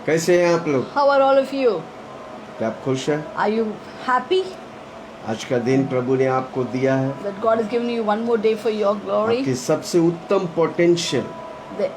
कैसे हैं आप लोग? How are all of you? क्या आप खुश हैं? Are you happy आज का दिन प्रभु ने आपको दिया है। that God has given you one more day for your glory? आपकी सबसे उत्तम potential The,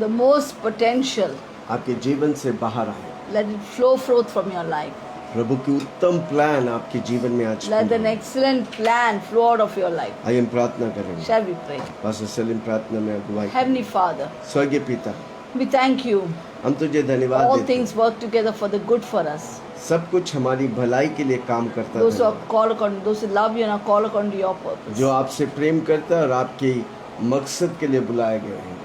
the most potential, आपके जीवन से बाहर आए। let it flow forth from your life. प्रभु की उत्तम प्लान आपके जीवन में आज Let पूर्ण an हो। excellent plan flow out of your life. आइए हम प्रार्थना करेंगे। Shall we pray? Pastor Salim प्रार्थना में अगुवाई करें। Heavenly Father, स्वर्गीय पिता, we thank you. हम तुझे धन्यवाद All देते things हैं। work together for the good for us. सब कुछ हमारी भलाई के लिए काम करता Those who है। are called according, those who love you and are called according to your purpose. जो आपसे प्रेम करता है और आपके मकसद के लिए बुलाए गए हैं।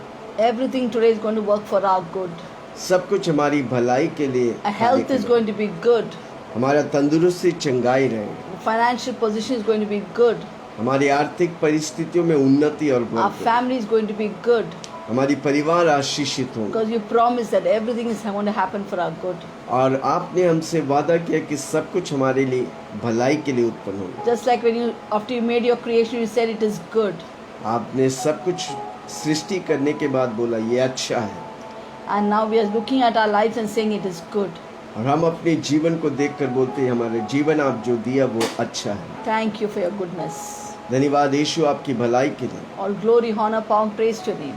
Everything today is going to work for our good. सब कुछ हमारी भलाई के लिए Our health is going to be good. हमारा तंदुरुस्ती चंगाई रहे। Financial position is going to be good. हमारी आर्थिक परिस्थितियों में उन्नति और Our बढ़त। family is going to be good. हमारी परिवार आशीषित हो। Because you promised that everything is going to happen for our good. और आपने हमसे वादा किया कि सब कुछ हमारे लिए भलाई के लिए उत्पन्न होगा। Just like when you, after you made your creation, you said it is good. आपने सब कुछ सृष्टि करने के बाद बोला ये अच्छा है। And now we are looking at our lives and saying it is good. और हम अपने जीवन को देखकर बोलते हैं हमारे जीवन आप जो दिया वो अच्छा है। Thank you for your goodness. धन्यवाद यीशु आपकी भलाई के लिए। All glory, honor, power, and praise to thee.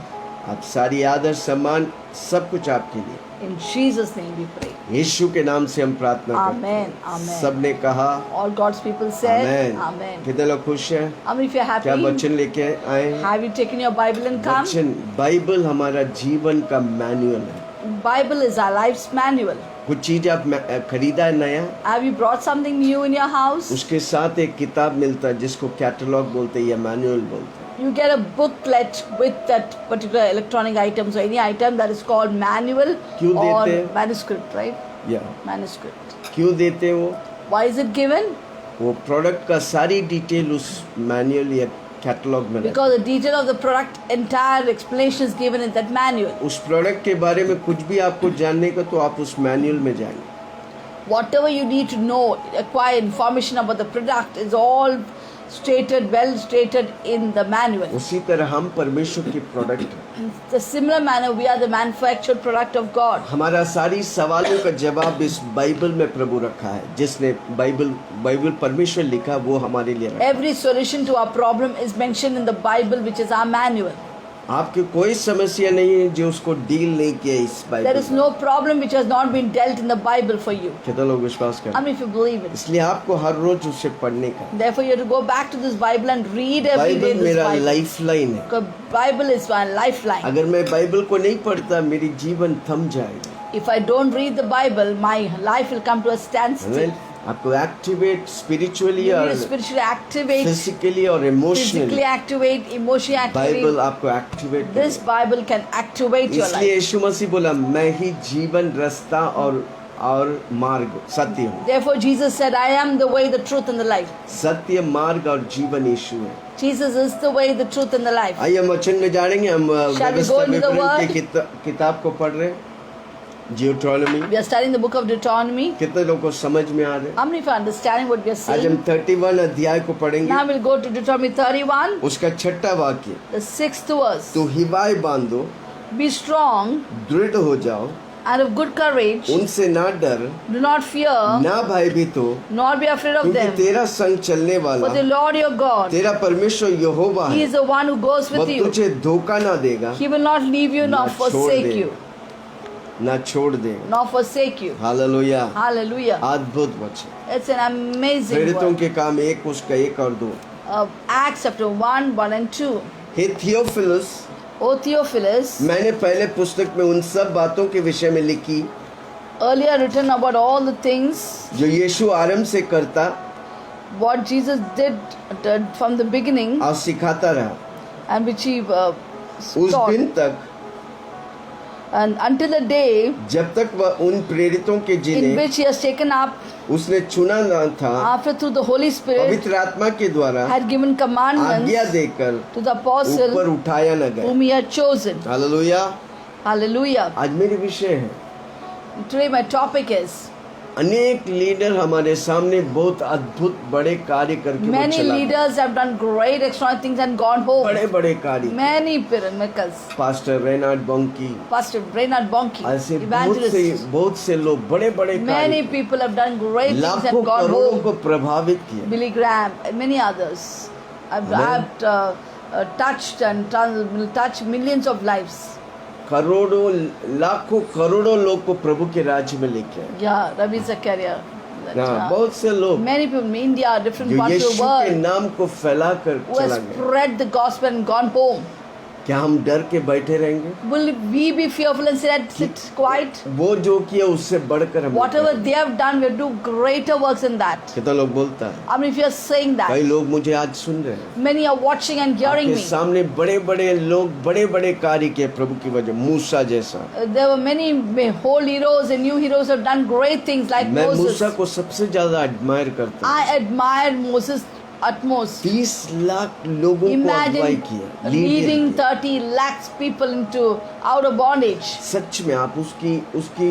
आप सारी आदर सम्मान सब कुछ आपके लिए। In Jesus' name we pray. यीशु के नाम से हम प्रार्थना करते Amen. हैं। Amen. सबने कहा All God's people said, आमेन। Amen. कितने लोग खुश हैं? If you're क्या happy, वचन लेके आए हैं? have you taken your Bible and come? वचन बाइबल हमारा जीवन का मैनुअल है। Bible is our life's manual. कुछ चीज आप खरीदा है नया, Have you brought something new in your house? उसके साथ एक किताब मिलता है जिसको कैटलॉग बोलते हैं या मैनुअल बोलते हैं। You get a booklet with that particular electronic items or any item that is called manual क्यों or देते हैं? manuscript, right? या Manuscript. क्यों देते हैं वो? Why is it given? वो प्रोडक्ट का सारी डिटेल उस मैनुअल या कैटलॉग में रहती है। Because the detail of the product, entire explanation is given in that manual. उस प्रोडक्ट के बारे में कुछ भी आपको जानने का तो आप उस मैनुअल में जाएंगे। Whatever you need to know, acquire information about the product is all stated, well stated in the manual. उसी तरह हम परमेश्वर की प्रोडक्ट हैं। In the similar manner, we are the manufactured product of God. हमारा सारी सवालों का जवाब इस बाइबल में प्रभु रखा है। जिसने बाइबल परमेश्वर लिखा वो हमारे लिए रखा है। Every solution to our problem is mentioned in the Bible, which is our manual. आपकी कोई समस्या नहीं है जो उसको डील नहीं किया इस There बाइबल is में। no problem which has not been dealt in the Bible for you. कितना लोग विश्वास करते हैं? If you believe it. इसलिए आपको हर रोज उसे पढ़ने का। Therefore, you have to go back to this Bible and read every day Bible this मेरा Bible. लाइफ लाइन है। Because Bible is my lifeline. अगर मैं बाइबल को नहीं पढ़ता मेरी जीवन थम जाएगा। If I don't read the Bible, my life will come to a standstill. Amen? आपको एक्टिवेट स्पिरिचुअली You और need to spiritually activate, physically और physically emotionally activate, emotionally Bible activate. आपको activate This Bible can activate your इसलिए life. यीशु मसीह बोला मैं ही जीवन रास्ता और मार्ग सत्य हूँ। Therefore, Jesus said, I am the way, the truth, and the life. सत्य मार्ग और जीवन यीशु है। Jesus is the way, the truth, and the life. आइए हम वचन में जानेंगे। हम Shall we व्यवस्था go into the विवरण word? की किताब को पढ़ रहे हैं, जियोट्रॉनमी। We are studying the book of Deuteronomy. कितने लोगों को समझ में आ रहे हैं? How many of you are understanding what we are आज saying? हम 31 अध्याय को पढ़ेंगे। Now we'll go to Deuteronomy 31, उसका 6वां वाक्य, the 6th verse. तो हिवाए बांधो, Be strong दृढ़ हो जाओ, and of good courage. उनसे ना डर, Do not fear, ना भयभीत हो, nor be afraid of क्योंकि them. तेरा संग चलने For वाला the Lord your God, तेरा परमेश्वर यहोवा He है। is the one who goes वह with you. तुझे धोखा ना देगा, He will not leave you nor ना छोड़ forsake देगा। you. ना छोड़ देगा। Nor forsake you. Hallelujah. Hallelujah. अद्भुत वचन। It's an amazing प्रेरितों word. के काम 1 उसका 1 और 2। Acts chapter 1, 1 and 2. हे थियोफिलस, O Theophilus, मैंने पहले पुस्तक में उन सब बातों के विषय में लिखी earlier written about all the things जो यीशु आरंभ से करता what Jesus did from the beginning और सिखाता रहा, and which he उस taught, दिन तक and until the day जब तक वह उन प्रेरितों के in जिन्हें which he has taken up उसने चुना न था after through the Holy Spirit पवित्र आत्मा के द्वारा had given आज्ञा commandments देकर to the ऊपर apostle उठाया न गया। whom he had chosen. Hallelujah. Hallelujah. आज मेरे विषय है Today my topic is अनेक लीडर हमारे सामने बहुत अद्भुत बड़े कार्य करके वो Many चला गए। leaders have done great extraordinary things and gone home. बड़े बड़े कार्य, Many miracles. Pastor Reinhard Bonnke, Pastor Brainerd Bonnke, ऐसे evangelist. बहुत से लोग बड़े बड़े Many कार्य, people have done great things लाखों and gone करोड़ों home. को प्रभावित किया। Billy Graham and many others. I've touched millions of lives. करोड़ों लाखों करोड़ों लोग को प्रभु के राज्य में लेके आए। Yeah, Ravi Zakaria. हाँ, बहुत से लोग Many people in India, different जो parts of यीशु the के world, नाम को फैला कर who has चला गया। spread the gospel and gone home. क्या हम डर के बैठे रहेंगे? Will we be fearful and sit quiet? वो जो किया उससे बढ़कर हम Whatever they have done, we'll do greater works than that. कितना लोग बोलता है, I mean, if you are saying कई that, लोग मुझे आज सुन रहे हैं, many are watching and hearing आपके me. सामने बड़े बड़े लोग बड़े बड़े कार्य किए प्रभु की वजह, मूसा जैसा। There were many whole heroes and new heroes who have done great things like मैं Moses. मूसा को सबसे ज्यादा एडमायर करता हूँ। I admire Moses utmost. 30 lakh लोगों को अगुवाई Imagine किया, leading लीडर किया। 30 lakhs people into out of bondage. सच में आप उसकी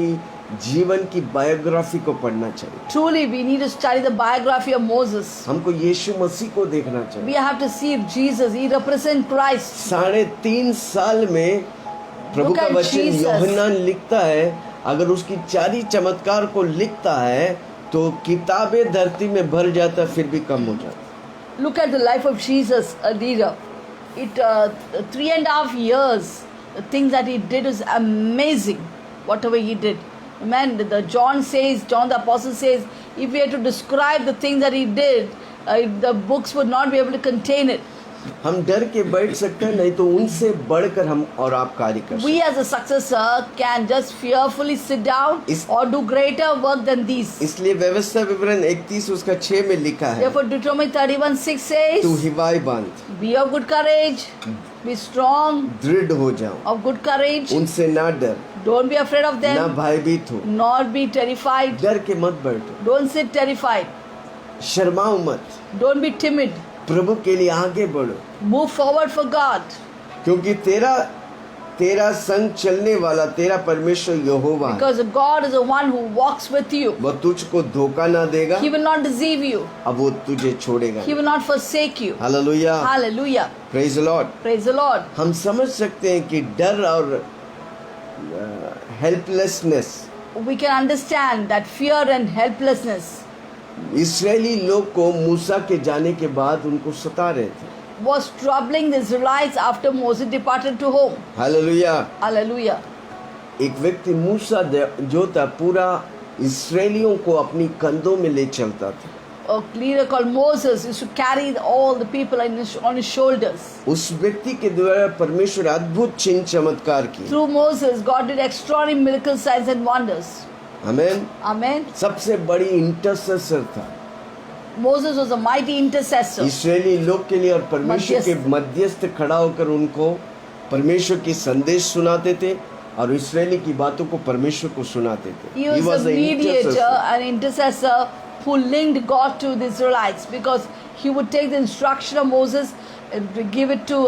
जीवन की बायोग्राफी को पढ़ना चाहिए। Truly, we need to study the biography of Moses. हमको यीशु मसीह को देखना We चाहिए। have to see Jesus. He represents Christ. 3.5 साल में प्रभु Look का at वचन Jesus. यूहन्ना लिखता है, अगर उसकी 4 चमत्कार को लिखता है तो किताबें धरती में भर जाता, फिर भी कम हो जाता। Look at the life of Jesus, a leader. 3.5 years, the things that he did is amazing. Whatever he did. Man, John the Apostle says, if we had to describe the things that he did, the books would not be able to contain it. हम डर के बैठ सकते हैं, नहीं तो उनसे बढ़कर हम और आप कार्य कर सकते We as a successor can just fearfully sit down or do greater work than these. हैं। इसलिए व्यवस्था विवरण 31 उसका 6 में लिखा है, Therefore, Deuteronomy 31:6 says, तू हिवाई बांध, be of good courage, be strong, दृढ़ हो जाओ, of good courage, उनसे ना डर, don't be afraid of ना them, भयभीत हो, nor be terrified, डर के मत बैठो, don't sit terrified, शर्माओ मत, don't be timid, प्रभु के लिए आगे बढ़ो, move forward for God, क्योंकि तेरा संग चलने वाला तेरा परमेश्वर यहोवा है। because God is the one who walks with you. वो तुझको धोखा ना देगा, He will not deceive you, अब वो तुझे छोड़ेगा। He will not forsake you. Hallelujah, Hallelujah. Praise the Lord. Praise the Lord. हम समझ सकते हैं कि डर और helplessness We can understand that fear and helplessness इस्राएली लोग को मूसा के जाने के बाद उनको सता रहे थे। was troubling the Israelites after Moses departed to home. Hallelujah. Hallelujah. एक व्यक्ति मूसा जो था पूरा इस्राएलियों को अपनी कंधों में ले चलता था। A leader called Moses used to carry all the people on his shoulders. उस व्यक्ति के द्वारा परमेश्वर अद्भुत चिन्ह चमत्कार किए। Through Moses, God did extraordinary miracles, signs and wonders. Amen. Amen. सबसे बड़ी इंटरसेसर था, Moses was a mighty intercessor. इस्राएली लोग के लिए और परमेश्वर के मध्यस्थ खड़ा होकर उनको परमेश्वर की संदेश सुनाते थे और इस्राएली की बातों को परमेश्वर को सुनाते थे। He was a mediator, an intercessor who linked God to the Israelites, because he would take the instruction of Moses and give it to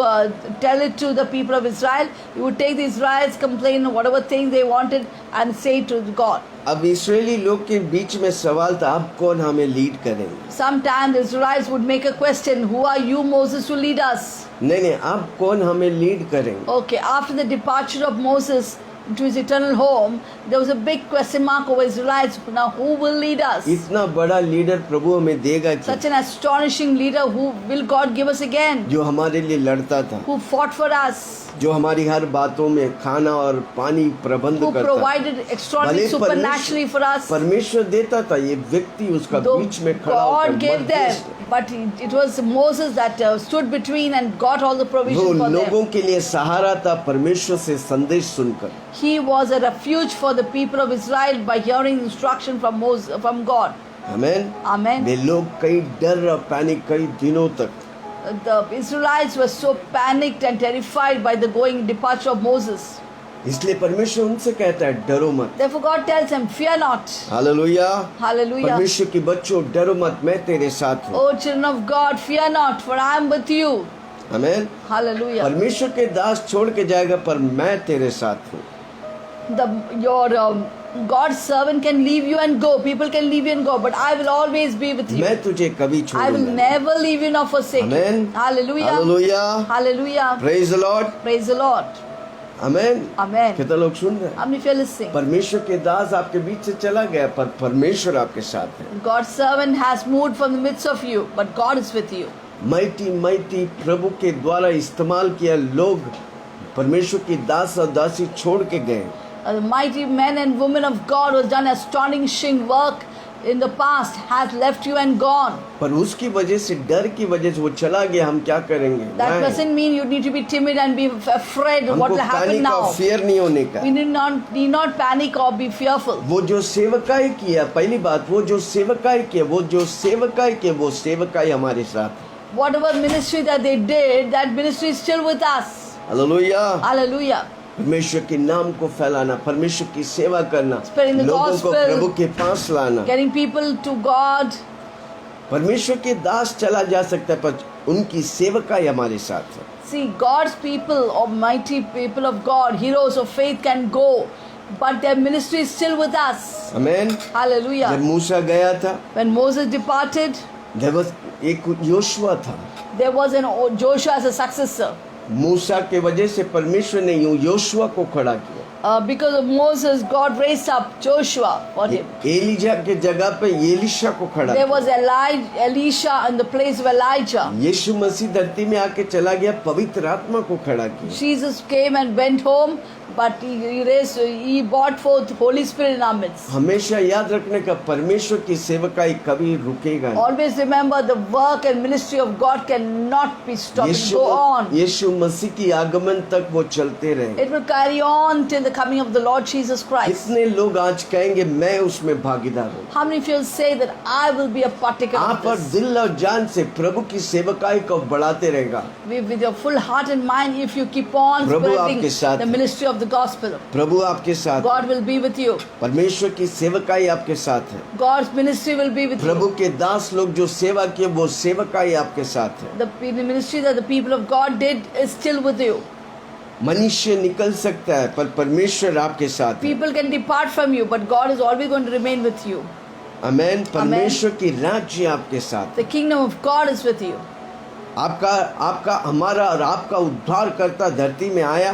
tell it to the people of Israel. He would take the Israelites complain whatever things they wanted and say it to God. अब इस्राएली लोग के बीच में सवाल था, अब कौन हमें lead करेंगे? Sometimes the Israelites would make a question, who are you, Moses, to lead us? नहीं, अब कौन हमें लीड करेंगे? Okay, after the departure of Moses to his eternal home, there was a big question mark over Israelites. Now, who will lead us? इतना बड़ा leader प्रभु हमें देगा कि Such an astonishing leader, who will God give us again? जो हमारे लिए लड़ता था, Who fought for us? जो हमारी हर बातों में खाना और पानी प्रबंध Who करता, provided extraordinary भले supernaturally for us? परमेश्वर देता था, ये व्यक्ति उसका Though बीच में खड़ा होकर God gave them, मध्यस्थ but it was Moses that stood between and got all the वो provision for them. लोगों के लिए सहारा था परमेश्वर से संदेश सुनकर। He was a refuge for the people of Israel by hearing instruction from from God. Amen. Amen. वे लोग कई डर और पैनिक कई दिनों तक, The Israelites were so panicked and terrified by the departure of Moses. इसलिए परमेश्वर उनसे कहता है, डरो मत। Therefore God tells them, fear not. Hallelujah. Hallelujah. परमेश्वर के बच्चों, डरो मत, मैं तेरे साथ हूँ। O children of God, fear not, for I am with you. Amen. Hallelujah. परमेश्वर के दास छोड़ के जाएगा, पर मैं तेरे साथ हूँ। your God's servant can leave you and go. People can leave you and go, but I will always be with you. मैं तुझे कभी I will छोड़ूंगा never leave you nor forsake you. Amen. Hallelujah. Hallelujah Hallelujah. Praise the Lord Praise the Lord. Amen Amen. कितना लोग सुन रहे हैं How many of you are listening? परमेश्वर के दास आपके बीच से चला गया पर परमेश्वर आपके साथ है God's servant has moved from the midst of you, but God is with you. Mighty प्रभु के द्वारा इस्तेमाल किया लोग परमेश्वर की दास और दासी छोड़ के गए The mighty men and women of God who has done astonishing work in the past has left you and gone. पर उसकी वजह से डर की वजह से वो चला गया हम क्या करेंगे That नहीं। doesn't mean you need to be timid and be afraid of what हमको will happen पैनिक और now. फियर नहीं होने का We need not panic or be fearful. वो जो सेवकाई किया पहली बात वो जो सेवकाई किया वो सेवकाई हमारे साथ है। Whatever ministry that they did, that ministry is still with us. Hallelujah Hallelujah. परमेश्वर के नाम को फैलाना परमेश्वर की सेवा करना Spreading the लोगों को gospel. प्रभु के पास लाना Getting people to God. परमेश्वर के दास चला जा सकता है पर उनकी सेवकाई हमारे साथ है See, God's people, almighty people of God, heroes of faith can go, but their ministry is still with us. Amen Hallelujah. जब मूसा गया था When Moses departed, एक योशुआ था there was an Joshua as a successor. मूसा के वजह से परमेश्वर ने योशुआ को खड़ा किया Because of Moses, God raised up Joshua for him. Elijah के जगह पे एलिशा को खड़ा There किया was Elisha in the place of Elijah. यीशु मसीह धरती में आके चला गया पवित्र आत्मा को खड़ा किया Jesus came and went home, but he brought forth Holy Spirit in our midst. हमेशा याद रखने का परमेश्वर की सेवकाई कभी रुकेगा नहीं Always remember the work and ministry of God cannot be stopped. It will go on. यीशु मसीह की आगमन तक वो चलते रहे It will carry on till the coming of the Lord Jesus Christ. कितने लोग आज कहेंगे मैं उसमें भागीदार हूँ How many of you say that I will be a partaker of आप और this? दिल और जान से प्रभु की सेवकाई को बढ़ाते रहेगा With your full heart and mind, if you keep on प्रभु आपके spreading साथ the है। ministry of the gospel, प्रभु आपके साथ God will be with you. परमेश्वर की सेवकाई आपके साथ है God's ministry will be with Prabhu you. के दास लोग जो सेवा किए वो सेवकाई आपके साथ है The ministry that the people of God did is still with you. मनुष्य निकल सकता है पर परमेश्वर आपके साथ है People can depart from you, but God is always going to remain with you. आमेन परमेश्वर की राज्य आपके साथ The kingdom of God is with you. आपका हमारा और आपका उद्धार करता धरती में आया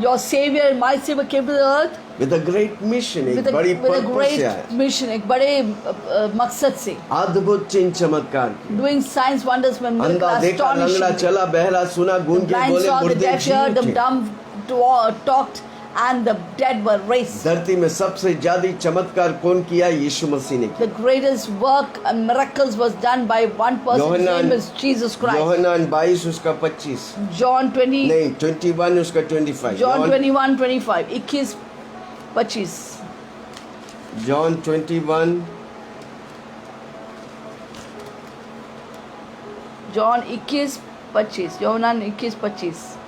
Your Savior, my Savior came to the earth with a great mission with एक a, बड़ी with a पर्पस से आया great mission, एक बड़े मकसद से. अद्भुत चिन्ह चमत्कार किए Doing signs, wonders, when miracles, अंधा देखा लंगड़ा astonishing. चला बहरा सुना The गूंगे blind बोले saw, the मुर्दे deaf जी heard, the उठे dumb talked, and the dead were raised. धरती में सबसे ज्यादा चमत्कार कौन किया यीशु मसीह ने किया The greatest work and miracles was done by one person. His name is Jesus Christ. Yohannan 22 उसका 25 John 20, नहीं 21 उसका 25 John 21, 25. 21, 25. John 21 John 21, 25. Yohanan 21, 25.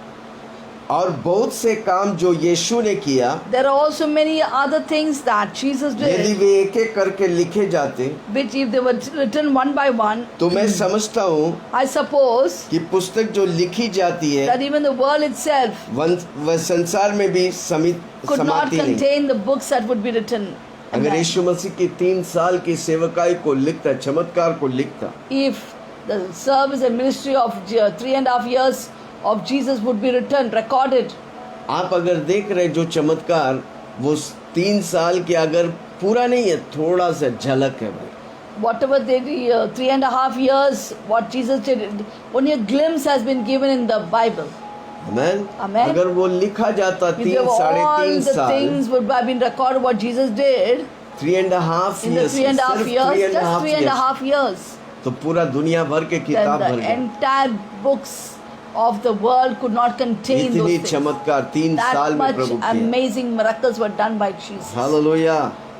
और बहुत से काम जो यीशु ने किया There are also many other things that Jesus यदि did, वे एक एक करके लिखे जाते which if they were written one by one, तो मैं समझता हूँ I suppose कि पुस्तक जो लिखी जाती है that even the world itself वह संसार में भी could not समाती नहीं contain the books that would be written. in अगर that. यीशु मसीह की 3 साल की सेवकाई को लिखता चमत्कार को लिखता If the service and ministry of 3.5 years of Jesus would be written, recorded, आप अगर देख रहे जो चमत्कार वो 3 साल के अगर पूरा नहीं है थोड़ा सा झलक है भाई whatever they did, 3.5 years, what Jesus did, only a glimpse has been given in the Bible. Amen? Amen. अगर वो लिखा जाता If there were 3 all साढ़े 3 the साल things would have been recorded what Jesus did 3.5 in the years 3.5 years, just 3.5 3.5 years, तो पूरा दुनिया भर के then किताब भर the गया entire books of the world could not contain those इतनी things. चमत्कार 3 That साल में much प्रभु किया amazing miracles were done by Jesus. Hallelujah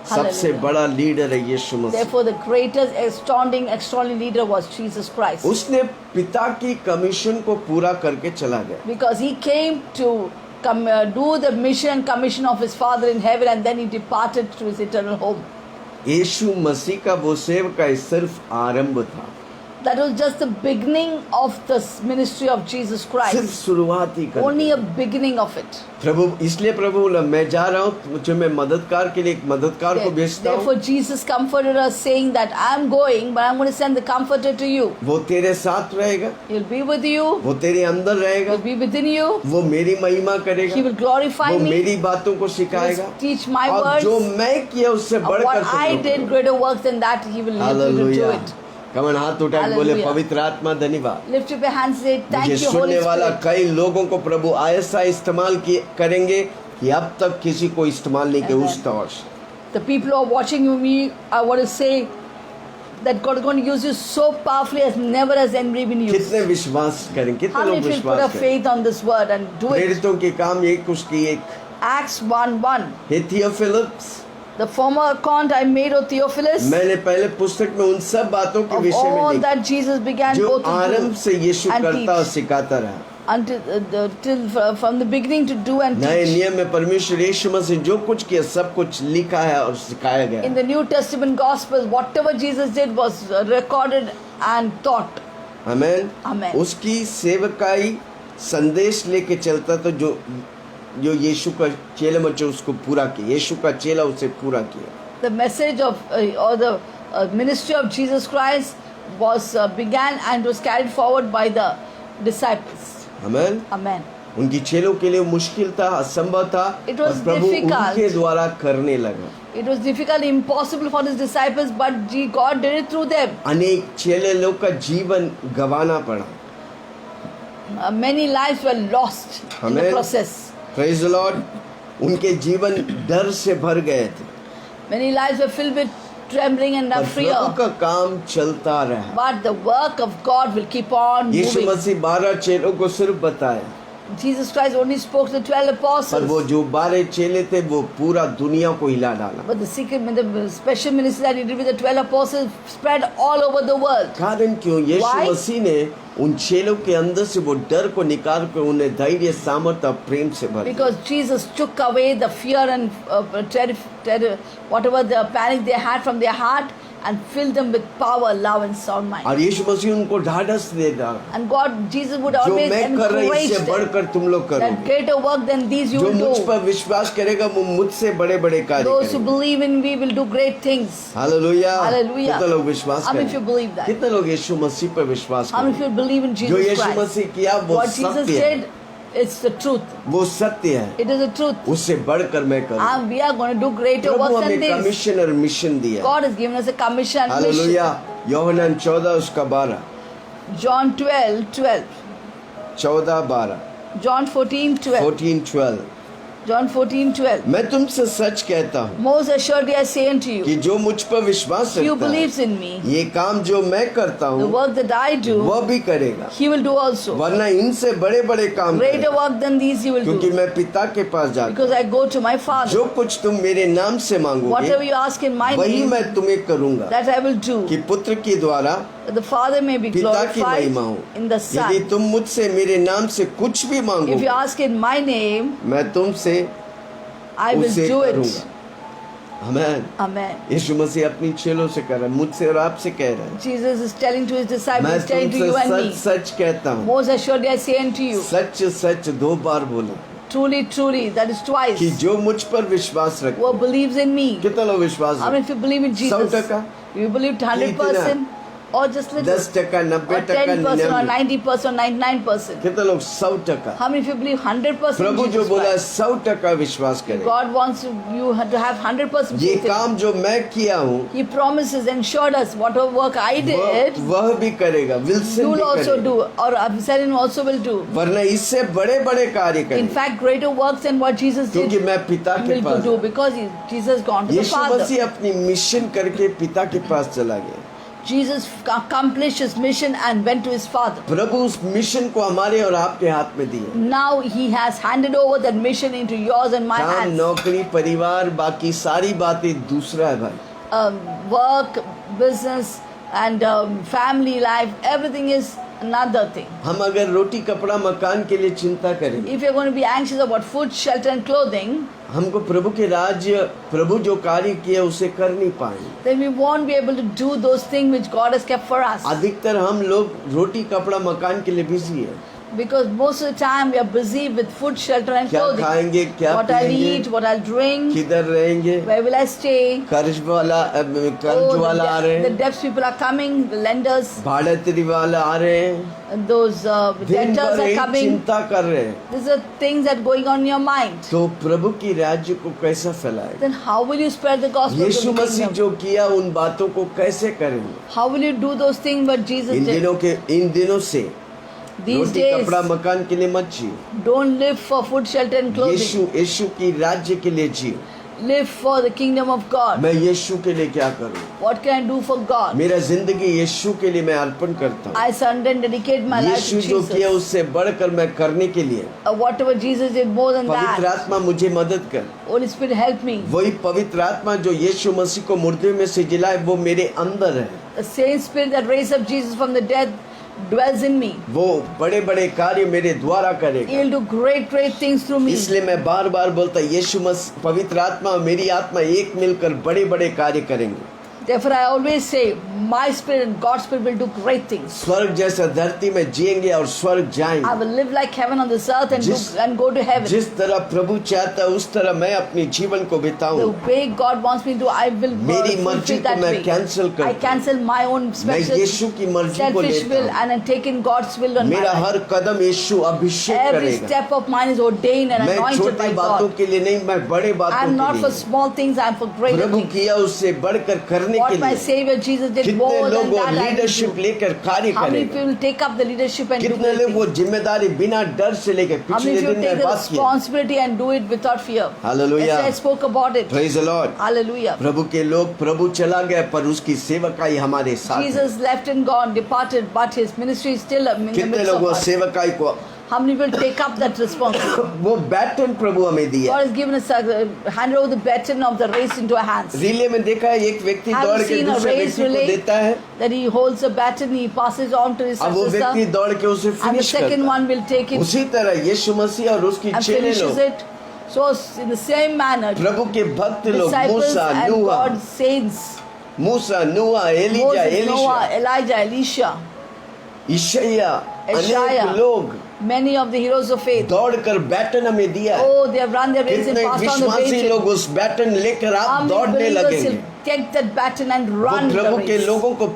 सबसे Hallelujah. बड़ा लीडर है यीशु मसीह Therefore, the greatest extraordinary leader was Jesus Christ. उसने पिता की कमीशन को पूरा करके चला गया Because he came to do the mission and commission of his Father in heaven, and then he departed to his eternal home. यीशु मसीह का वो सेवकाई सिर्फ आरंभ था That was just the beginning of the ministry of Jesus सिर्फ Christ. शुरुआत ही कर Only a beginning of it. प्रभु, इसलिए प्रभु बोला मैं जा रहा हूँ, मुझे मैं मददगार के लिए एक मददगार को भेजता हूँ। Therefore, Jesus comforted us, saying that I am going, but I am going to send the Comforter to you. वो तेरे साथ रहेगा, He will be with you. वो तेरे अंदर He रहेगा, will be within you. वो मेरी महिमा He करेगा, will glorify वो me. मेरी बातों को He सिखाएगा, will teach my और words. जो मैं किया उससे And बढ़कर what तुम I लोग did, करो। greater works than that, He will help you to do hallelujah. it. कमन हाथ उठा के बोले Hallelujah. पवित्र आत्मा धन्यवाद। Lift up your hands and say, thank मुझे you, Holy सुनने वाला Spirit. कई लोगों को प्रभु ऐसा इस्तेमाल करेंगे कि अब तक किसी को इस्तेमाल नहीं किया Amen. उस तौर से। The people who are watching me, I want to say that God is going to use you so powerfully as never has anybody been used. कितने विश्वास करें, कितने How लोग many people put विश्वास a करें? faith on this word and do it? प्रेरितों के काम एक उसकी एक। Acts 1:1. हे Theophilus, The former account I made of Theophilus मैंने पहले पुस्तक में उन सब बातों के of विषय में all लिखा that Jesus began जो both to आरंभ do से यीशु and करता और teach. सिखाता रहा। Till from the beginning to do and नए teach. नियम में परमेश्वर यीशु मसीह जो कुछ किया सब कुछ लिखा है और सिखाया गया In है। the New Testament Gospels, whatever Jesus did was recorded and taught. Amen. Amen. उसकी सेवकाई संदेश लेके चलता तो जो यीशु का चेला बच्चे उसको पूरा किया, यीशु का चेला उसे पूरा किया। The message of or the ministry of Jesus Christ was began and was carried forward by the disciples. Amen. Amen. उनकी चेलों के लिए मुश्किल था, असंभव था, It was और प्रभु difficult. उनके द्वारा करने लगा। It was difficult, impossible for his disciples, but God did it through them. अनेक चेले लोग का जीवन गंवाना पड़ा। Many lives were lost in the Amen. process. Praise the Lord. उनके जीवन डर से भर गए थे, Many lives were filled with trembling and पर fear. प्रभु का काम चलता रहा। But the work of God will keep on Yeshu moving. मसीह 12 चेलों को सिर्फ बताया, Jesus Christ only spoke to the 12 पर वो apostles. जो 12 चेले थे वो पूरा दुनिया को हिला डाला। But the secret, the special ministry that he did with the 12 apostles spread all over the world. कारण क्यों? यीशु Why? मसीह ने उन चेलों के अंदर से वो डर को निकाल कर उन्हें धैर्य, सामर्थ और प्रेम से भर दिया। Because Jesus took away the fear and whatever the panic they had from their heart and filled them with power, love and sound mind. और यीशु मसीह उनको ढाढ़स दे डाला, And God, Jesus would जो always मैं कर रहा हूं encourage इससे them बढ़कर तुम लोग that करोगे। greater work than these you जो will मुझ do. पर विश्वास करेगा वो मुझसे बड़े बड़े कार्य Those who करेगा। believe in me will do great things. Hallelujah. Hallelujah. कितने लोग विश्वास How many of you करें? believe that? कितने लोग यीशु मसीह पर विश्वास How many of करें? you believe in जो Jesus यीशु Christ? मसीह किया वो What Jesus सत्य है, did, it's the truth. वो सत्य है, It is the truth. उससे बढ़कर मैं करूँ। And we are going to do greater Prabhu works हमें than this. कमीशन और मिशन दिया। God has given us a commission and hallelujah. mission. यूहन्ना 14 उसका 12, John 12:12. 14-12, John 14:12. 14-12। John 14:12. मैं तुमसे सच कहता हूँ Most assuredly I say unto you, कि जो मुझ पर विश्वास he who रखता है, believes in me, ये काम जो मैं करता the हूँ work that I do, वह भी करेगा, he will do also. वरना इनसे बड़े बड़े काम Greater करेगा, work than these he will क्योंकि do. मैं पिता के पास जाता Because I go to my हूँ। Father. जो कुछ तुम मेरे नाम से Whatever मांगोगे you ask in my वही name, मैं तुम्हें करूँगा, that I will do. कि पुत्र के द्वारा That the Father may be पिता की glorified महिमा हो। in the यदि Son. तुम मुझसे मेरे नाम से कुछ भी If you मांगोगे ask in my name, मैं तुमसे I will उसे do it. करूँगा। आमेन। Amen. यीशु मसीह अपनी चेलों से कह रहा है, मुझसे और आपसे कह रहा है, Jesus is telling to his disciples, मैं he's telling to तुमसे you and सच me. सच कहता हूँ, Most assuredly I say unto you, सच सच 2 बार बोलो, truly, truly, that is twice, कि जो मुझ पर विश्वास रखता who believes in me. कितना लोग विश्वास How many if you believe in Jesus? 100%? You believe 100% or just little? 10%, 90%, Or 10% or 99%, 90% or 99%? कितना लोग 100%? How many if you believe 100% प्रभु जो Jesus बोला है Christ? 100% विश्वास करें। God wants you to have 100% ये faith in काम जो मैं किया हूँ He promises and showed us whatever work I did, वह भी करेगा, विल्सन you भी will also करेगा, do, or Absalom also will do. वरना इससे बड़े बड़े कार्य In करेगा, fact, greater works than what Jesus did क्योंकि मैं पिता के will pass do because Jesus gone to the Yeshu Father. मसीह अपनी मिशन करके पिता के पास चला गया। Jesus accomplished his mission and went to his Father. प्रभु उस मिशन को हमारे और आपके हाथ में दिया। Now he has handed over that mission into yours and my काम, hands. नौकरी, परिवार, बाकी सारी बातें दूसरा है भाई। Work, business, and family life, everything is another thing. हम अगर रोटी कपड़ा मकान के लिए चिंता करें, If you're going to be anxious about food, shelter and clothing, हमको प्रभु के राज्य, प्रभु जो कार्य किया उसे कर नहीं पाएंगे। then we won't be able to do those things which God has kept for us. अधिकतर हम लोग रोटी कपड़ा मकान के लिए बिजी है। Because most of the time we are busy with food, shelter and क्या clothing. खाएंगे, क्या What I'll पिएंगे, eat, what I'll drink, किधर रहेंगे, where will I stay? कर्ज वाला आ रहे The हैं, debts people are coming, the lenders, भाड़ातिरी वाला आ रहे हैं, those दिन debtors भर are एक coming. चिंता कर रहे हैं। These are things that are going on in your mind. तो प्रभु की राज्य को कैसा फैलाए? Then how will you spread the gospel Yeshu of the Masih kingdom? जो किया उन बातों को कैसे करेंगे? How will you do those things what Jesus in did? दिनों से These रोटी days, कपड़ा मकान के लिए मत जियो, don't live for food, shelter and clothing. यीशु की राज्य के लिए जियो। Live for the kingdom of God. मैं यीशु के लिए क्या करूं? What can I do for God? मेरा जिंदगी यीशु के लिए मैं अर्पण करता हूं। I surrender and dedicate my life Yeshu to जो किया Jesus. उससे बढ़कर मैं करने के लिए Whatever Jesus did more than पवित्र that. आत्मा मुझे मदद कर। Holy Spirit help me. वही पवित्र आत्मा जो यीशु मसीह को मुर्दे में से जिलाए वो मेरे अंदर है। The same spirit that raised up Jesus from the dead dwells in me. वो बड़े बड़े कार्य मेरे द्वारा He करेगा। will do great things through me. इसलिए मैं बार बार बोलता यीशु मसीह पवित्र आत्मा और मेरी आत्मा एक मिलकर बड़े बड़े कार्य करेंगे। Therefore, I always say, my spirit and God's spirit will do great things. स्वर्ग जैसा धरती में जिएंगे और स्वर्ग I जाएंगे। will live like heaven on this earth and go to heaven. जिस तरह प्रभु चाहता है उस तरह मैं अपनी जीवन को The बिताऊं। way God wants me to, I will मेरी मर्जी fulfill को that मैं way. कैंसिल कर I दूं। cancel my own मैं special यीशु की मर्जी को selfish will लेता हूं। and I take in God's will on my मेरा life. हर कदम यीशु अभिषेक Every करेगा। step of mine is ordained and मैं anointed by छोटी बातों God. के लिए नहीं, मैं बड़े I am बातों not के for लिए। small things, I am for greater Prabhu things. किया उससे बढ़कर करने के What my लिए। Savior Jesus did कितने more than लोग वो that I will leadership do. लेकर कार्य How many करेगा? people will take up the leadership and do कितने great लोग वो things? जिम्मेदारी बिना डर से लेकर How many पिछले of you दिन take में the बात किया। responsibility and do it without fear? Hallelujah. Yes, I spoke about it. Praise the Lord. Hallelujah. प्रभु के लोग, प्रभु चला गया पर उसकी सेवकाई हमारे साथ है। Jesus left and gone, departed, but his ministry is still in the कितने midst लोग of वो us. सेवकाई को How many will take up that responsibility? वो बैटन प्रभु हमें दिया। God has given us handed over the baton of the race into our hands. Relay में देखा है एक व्यक्ति Have दौड़ you के seen a दूसरे race व्यक्ति को relay देता है, that he holds a baton, he passes on to his अब वो व्यक्ति successor, दौड़ के उसे and the फिनिश second करता one will take है। it उसी तरह यीशु मसीह और उसकी and चेले finishes लोग, it. So in the same manner, प्रभु के भक्त लोग, disciples मूसा, and नूहा, God's saints, Elijah, Moses, Noah, Elisha, Elijah, Elisha, Isaiah, Ishaiah, अनेक लोग many of the heroes of faith. दौड़कर बैटन हमें दिया है। Oh, they have run their race and कितने passed on the विश्वासी baton. लोग उस बैटन लेकर How आप many दौड़ने believers लगेंगे। will take that baton and वो run the प्रभु के race? लोगों को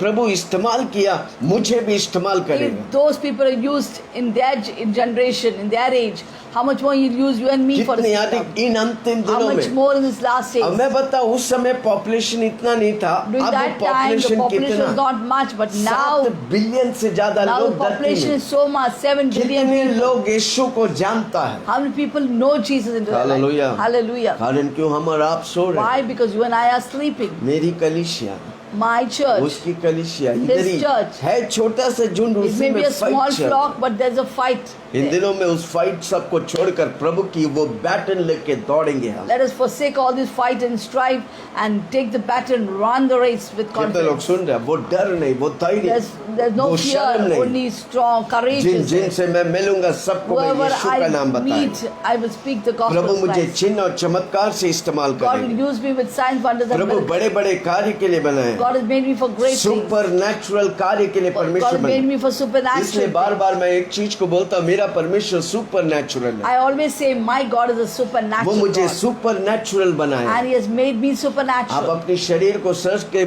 प्रभु इस्तेमाल किया, मुझे भी इस्तेमाल करेगा। If those people are used in their generation, in their age, how much more He'll use you and me for His कितने kingdom? अधिक इन अंतिम How दिनों much में। more in this last days? अब मैं बताऊं उस समय पॉपुलेशन इतना नहीं था, During अब that time, the population population was कितना? not much, but 7 now billion से ज्यादा the लोग धरती population में। is so much, 7 billion कितने people. लोग यीशु को जानता है? How many people know Jesus in their life? Hallelujah. Hallelujah. कारण क्यों हम और आप सो रहे Why? हैं? Because you and I are sleeping. मेरी कलीसिया, My church, उसकी कलीसिया His इधर ही church. है, छोटा सा झुंड, it उसी may में be a small फाइट चल। flock, but there's a fight. In there. दिनों में उस फाइट सबको छोड़कर प्रभु की वो बैटन लेके दौड़ेंगे हम। Let us forsake all this fight and strife and take the baton, run the race with कितने लोग confidence. सुन रहे हैं? वो डर नहीं, वो धैर्य, There's no वो fear, शर्म नहीं। only strong, courageous. जिनसे मैं मिलूंगा सबको मैं Whoever यीशु का नाम I बताऊंगा। meet, I will speak the gospel Prabhu of मुझे Christ. चिन्ह और चमत्कार से इस्तेमाल God will करेंगे। use me with signs, wonders and Prabhu miracles. बड़े बड़े कार्य के लिए बनाए, God has made me for great things. Super natural कार्य के लिए God परमेश्वर has made बनाए। me for इसलिए supernatural. बार बार मैं एक चीज को बोलता हूँ, मेरा परमेश्वर सुपर नेचुरल है। I always say my God is a वो supernatural मुझे God. सुपर नेचुरल बनाया। And He has made me आप supernatural. अपने शरीर को सर के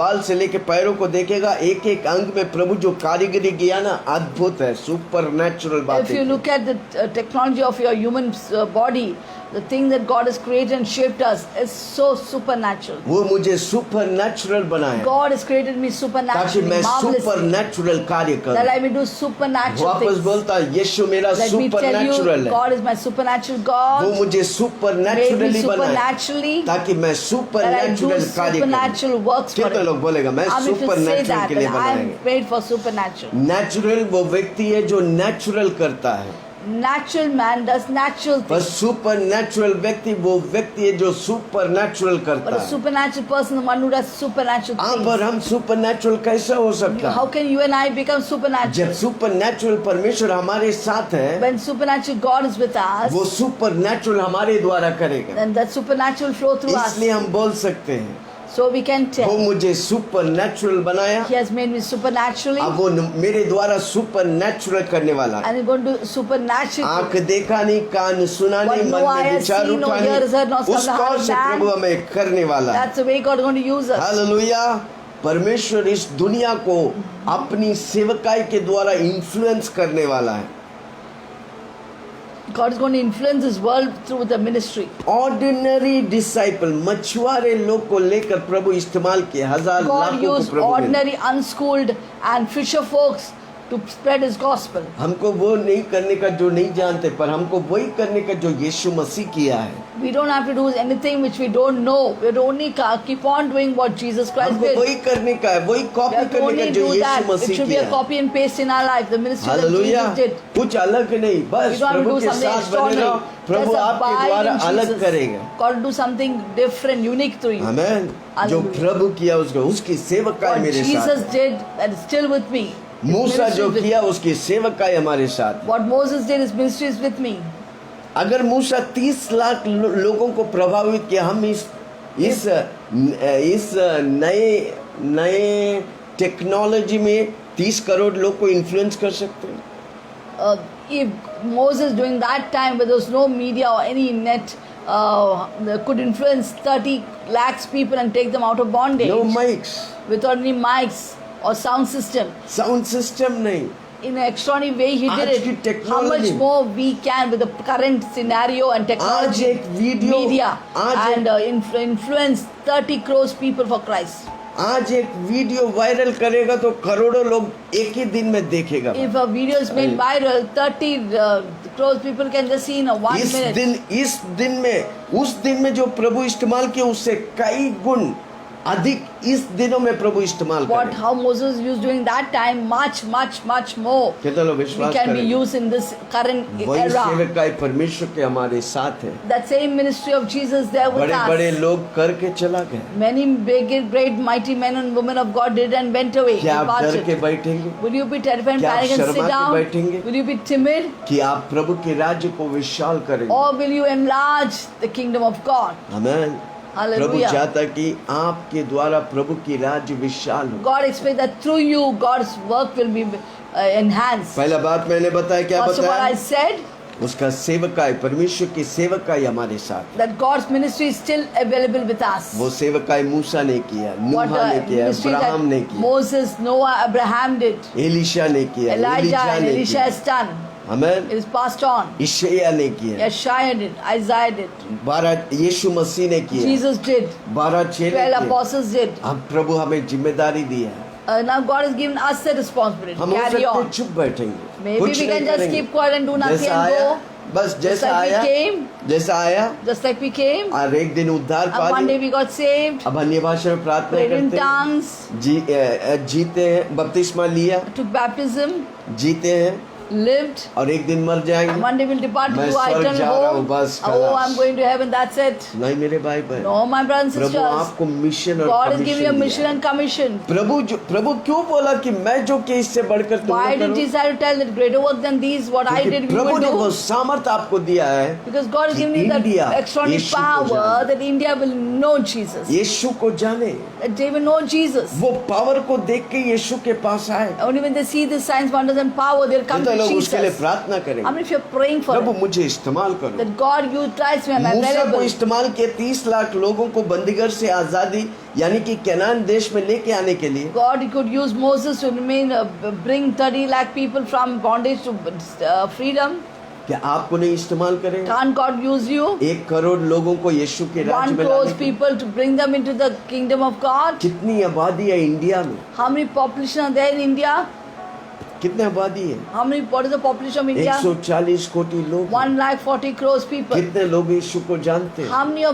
बाल से लेके पैरों को देखेगा, एक एक अंग में प्रभु जो कारीगरी किया ना, अद्भुत है, सुपर नेचुरल If बात you है। look at the technology of your human body, the thing that God has created and shaped us is so supernatural. वो मुझे सुपर नेचुरल बनाया God has created me ताकि supernaturally, मैं super marvelously, natural कार्य that करूं। I may do supernatural वापस things. बोलता यीशु मेरा Let me super tell you, natural है। God is my supernatural वो God. मुझे सुपर Made me नेचुरली बनाया supernaturally, ताकि मैं super that I do natural कार्य करूं। supernatural works for कितने Him. लोग बोलेगा मैं How many super people say natural that, के लिए that I बनाएंगे? am made for supernatural? Natural वो व्यक्ति है जो नेचुरल करता है। Natural man does natural पर things. सुपर नेचुरल व्यक्ति वो व्यक्ति है जो सुपर नेचुरल But करता a है। supernatural person, the one who does supernatural हाँ, things. पर हम सुपर नेचुरल कैसे हो सकता How है? can you and I become जब supernatural? सुपर नेचुरल परमेश्वर हमारे साथ है, When supernatural God is with us, वो सुपर नेचुरल हमारे द्वारा करेगा। then that supernatural flow through us. इसलिए हम बोल सकते हैं So we can वो tell, मुझे सुपर नेचुरल बनाया, He has made me supernaturally, अब वो मेरे द्वारा सुपर नेचुरल करने वाला है। and He's going to do supernaturally. आंख देखा नहीं, कान सुना What नहीं, no मन eye में has विचार seen, no उठा ear has heard, no नहीं, sound उस the heart कौन of से man. प्रभु हमें करने वाला है। That's the way God is going to use us. Hallelujah. परमेश्वर इस दुनिया को अपनी सेवकाई के द्वारा इन्फ्लुएंस करने वाला है। God is going to influence this world through the ministry. Ordinary disciple, मछुआरे लोग को लेकर प्रभु इस्तेमाल किए, हजार God लाखों को used प्रभु ने। ordinary, unschooled, and fisher folks to spread His gospel. हमको वो नहीं करने का जो नहीं जानते, पर हमको वही करने का जो यीशु मसीह किया है। We don't have to do anything which we don't know. We only keep on doing what Jesus Christ हमको did. वही करने का है, वही We कॉपी have to करने का only जो do that. यीशु It मसीह should be किया a है। copy and paste in our life. The ministry that hallelujah. Jesus did. कुछ अलग नहीं, We बस don't have to Prabhu do के something साथ बने रहो, extraordinary. प्रभु Just आपके abide द्वारा in अलग Jesus. करेगा। God do something different, unique through you. आमेन। जो Hallelujah. प्रभु किया उसको, उसकी सेवकाई What मेरे Jesus साथ। did, that is still with me. His Musa ministry जो is with me. किया उसकी सेवकाई हमारे साथ। What Moses did, his ministry is with me. अगर मूसा 30 लाख लोगों को प्रभावित किया, हम इस नए टेक्नोलॉजी में 30 करोड़ लोग को इन्फ्लुएंस कर सकते हैं। If Moses during that time where there was no media or any net could influence 30 lakhs people and take them out of bondage no mics, without any mics or sound system. Sound system नहीं। In an extraordinary way he did आज की it. technology How much more we can with the current scenario and आज technology, एक video, media आज and influence 30 crores people for Christ. आज एक video viral करेगा तो करोड़ों लोग एक ही दिन में देखेगा। If a video is made viral, 30 crores people can just see in a 1 minute. इस दिन में, उस दिन में जो प्रभु इस्तेमाल किया उससे कई गुण अधिक इस दिनों में प्रभु इस्तेमाल What करें। how Moses used during that time, much more. कितने लोग We विश्वास can be करें? used in this current वही era. सेवकाई परमेश्वर के हमारे साथ है। That same ministry of Jesus there with बड़े बड़े us. लोग करके चला गए। Many big, great, mighty men and women of God did and went away. क्या आप डर departed. के बैठेंगे Will you be terrified and क्या आप panic and शर्मा sit के down? बैठेंगे? Will you be timid? कि आप प्रभु के राज्य को विशाल करेंगे? Or will you enlarge the kingdom of God? Amen. Prabhu Hallelujah. चाहता कि आपके द्वारा प्रभु की राज्य विशाल हो। God expects that through you, God's work will be enhanced. पहला बात मैंने बताया, क्या First of all, I बताया? said उसका सेवकाई, परमेश्वर की सेवकाई हमारे साथ। that God's ministry is still available with us. वो सेवकाई मूसा ने किया, What नूहा ने किया, ministry अब्राहम ने that किया, Moses, Noah, Abraham did, Elisha ने किया, Elijah एलिजा and ने Elisha किया, has done. Amen. It is passed on. यशायाह ने किया, Yeshua did, Isaiah did, 12 यीशु मसीह ने किया, Jesus did, 12 चेले 12 किए। apostles did. अब प्रभु हमें जिम्मेदारी दी है। Now God has given us the responsibility. हम हो Carry सकते on. चुप बैठेंगे, Maybe कुछ we नहीं can just करेंगे। keep quiet and do nothing जैसा and आया, go. बस Just जैसा like we आया, came, जैसा आया, just like we came. और एक दिन उद्धार पा And one day लिया। we got saved, अब अन्य भाषा में प्रार्थना prayed in करते हैं, tongues, जीते हैं, बपतिस्मा लिया, took baptism, जीते हैं, lived. और एक दिन मर जाएंगे। And one day we'll depart to मैं our स्वर्ग eternal जा रहा हूँ, home. बस Oh, खलास। I'm going to heaven. That's it. नहीं मेरे भाई बहन, No, my brothers and Prabhu sisters. आपको मिशन और God has given you a commission mission दिया। and commission. प्रभु क्यों बोला कि मैं जो कि इससे बढ़कर तुम Why लोग did करो? Jesus have to tell that greater work than these, what I क्योंकि did, you प्रभु will ने वो do? सामर्थ आपको दिया है Because God has कि given you that India extraordinary यीशु को power जाने। that India will know Jesus. यीशु को जाने, That they will know Jesus. वो पावर को देख के यीशु के पास आए। Only when they see the signs, wonders and power, they'll come कितने to लोग उसके लिए Jesus. प्रार्थना How करेंगे, many of you are praying for Prabhu it? मुझे इस्तेमाल करो। That God utilize me, I'm मूसा को available. इस्तेमाल किया 30 लाख लोगों को बंदीगढ़ से आजादी यानी कि कनान देश में लेके आने के लिए। God could use Moses to bring 30 lakh people from bondage to freedom. क्या आपको नहीं इस्तेमाल करेगा? Can't God use you? 1 crore लोगों को यीशु के राज्य 1 में crore लाने के लिए। people to bring them into the kingdom of God. कितनी आबादी है इंडिया में? How many population are there in India? कितनी आबादी है? What is the population of India? 140 कोटि लोग। 140 crores people. कितने लोग यीशु को जानते हैं? How many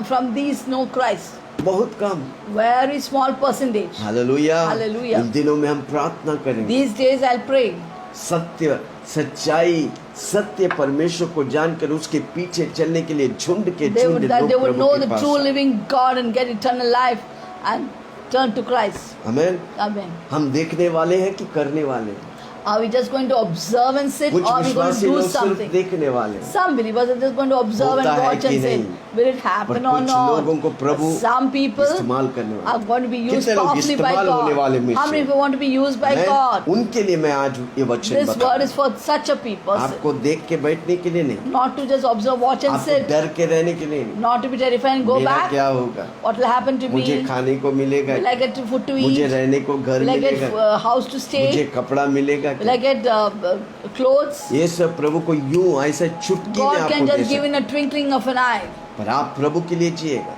from these know Christ? बहुत कम। Very small percentage. Hallelujah. Hallelujah. इन दिनों में हम प्रार्थना करेंगे, These days I'll pray. सत्य सच्चाई सत्य परमेश्वर को जानकर उसके पीछे चलने के लिए झुंड के They झुंड would, that लोग they would प्रभु know के the पास true आए। living God and get eternal life and turn to Christ. Amen. Amen. हम देखने वाले हैं कि करने वाले हैं? Are we just going to observe and sit, कुछ or are we going to विश्वासी do लोग सिर्फ something? देखने वाले हैं, Some believers are just going to observe and होता है watch कि and say, नहीं। will it पर happen or कुछ not? लोगों को प्रभु But some people इस्तेमाल करने are वाले, going to be used कितने लोग powerfully by इस्तेमाल होने वाले God. में How many से? people want to be used by amen. God? उनके लिए मैं आज ये वचन This बता word रहा is for such a people. हूं। आपको देख के बैठने के लिए नहीं, Not to just observe, watch and आपको sit. डर के रहने के लिए नहीं। Not to be terrified and go मेरा back. क्या होगा, What will happen to मुझे me? खाने को मिलेगा, Will I get food to मुझे eat? रहने को घर Will I get मिलेगा, house to मुझे stay? कपड़ा मिलेगा Will I क्या? get clothes? ये सब प्रभु को यूं ऐसे चुटकी में God आपको can दे just give सकता in a twinkling of an eye. है। पर आप प्रभु के लिए जिएगा,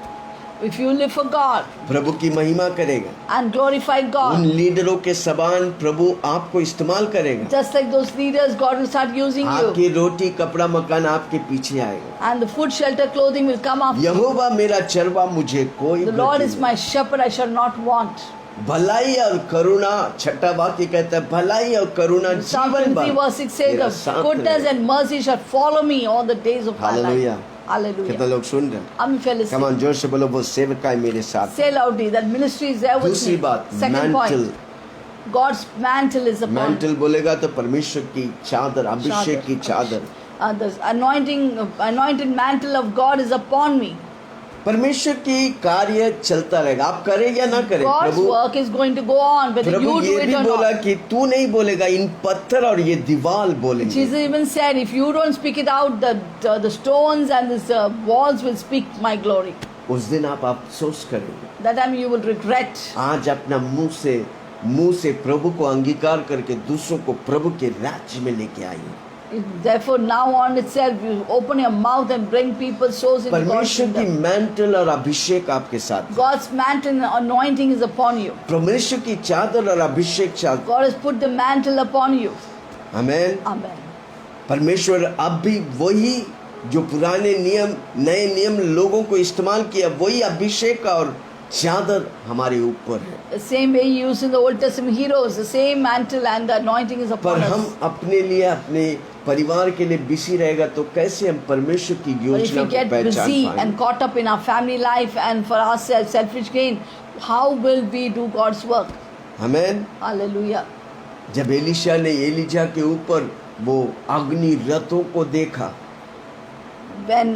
If you live for God प्रभु की महिमा करेगा, and glorify उन God, लीडरों के समान प्रभु आपको इस्तेमाल करेगा। just like those leaders, God will start using you. आपकी रोटी कपड़ा मकान आपके पीछे आएगा। And the food, shelter, clothing will come after you. यहोवा मेरा चरवा, मुझे कोई The Lord भ्रष्ट is नहीं। my shepherd, I shall not want. भलाई और करुणा, छठा वाक्य कहता है भलाई और करुणा Psalm जीवन 23 भर verse 6 says, मेरा the साथ goodness रहेगा। and mercy shall follow me all the days of my hallelujah. life. Hallelujah. कितना लोग सुन रहे हैं? How many fellows come on, जोर से बोलो, वो सेवका है मेरे साथ। say loudly that ministry is there with दूसरी me. बात, Second mantle. point, God's mantle is upon me. Mantle बोलेगा तो परमेश्वर की चादर, अभिषेक की चादर। The anointed mantle of God is upon me. परमेश्वर की कार्य चलता रहेगा, आप करें या ना करें। God's Prabhu work is going to go on whether Prabhu you do ये it भी or बोला not. कि तू नहीं बोलेगा, इन पत्थर और ये दीवाल बोलेंगे। Jesus even said, if you don't speak it out, the stones and the walls will speak my glory. उस दिन आप अफसोस करेंगे। That time you will regret. आज अपना मुंह से प्रभु को अंगीकार करके दूसरों को प्रभु के राज्य में लेके आइए। Therefore, now on itself, you open your mouth and bring people's souls into God's परमेश्वर की kingdom. मैंटल और अभिषेक आपके साथ है। God's mantle and anointing is upon you. परमेश्वर की चादर और अभिषेक चादर। God has put the mantle upon you. Amen. Amen. परमेश्वर अब भी वही जो पुराने नियम नए नियम लोगों को इस्तेमाल किया, वही अभिषेक और चादर हमारे ऊपर है। The same way you use in the Old Testament heroes, the same mantle and the anointing is पर upon हम us. अपने लिए अपने परिवार के लिए बिजी रहेगा तो कैसे हम परमेश्वर की But if योजना we को get पहचान busy पाएंगे? and caught up in our family life and for ourselves, selfish gain, how will we do God's work? Amen. Hallelujah. जब एलिशा ने एलिजा के ऊपर वो अग्नि रथों को देखा, When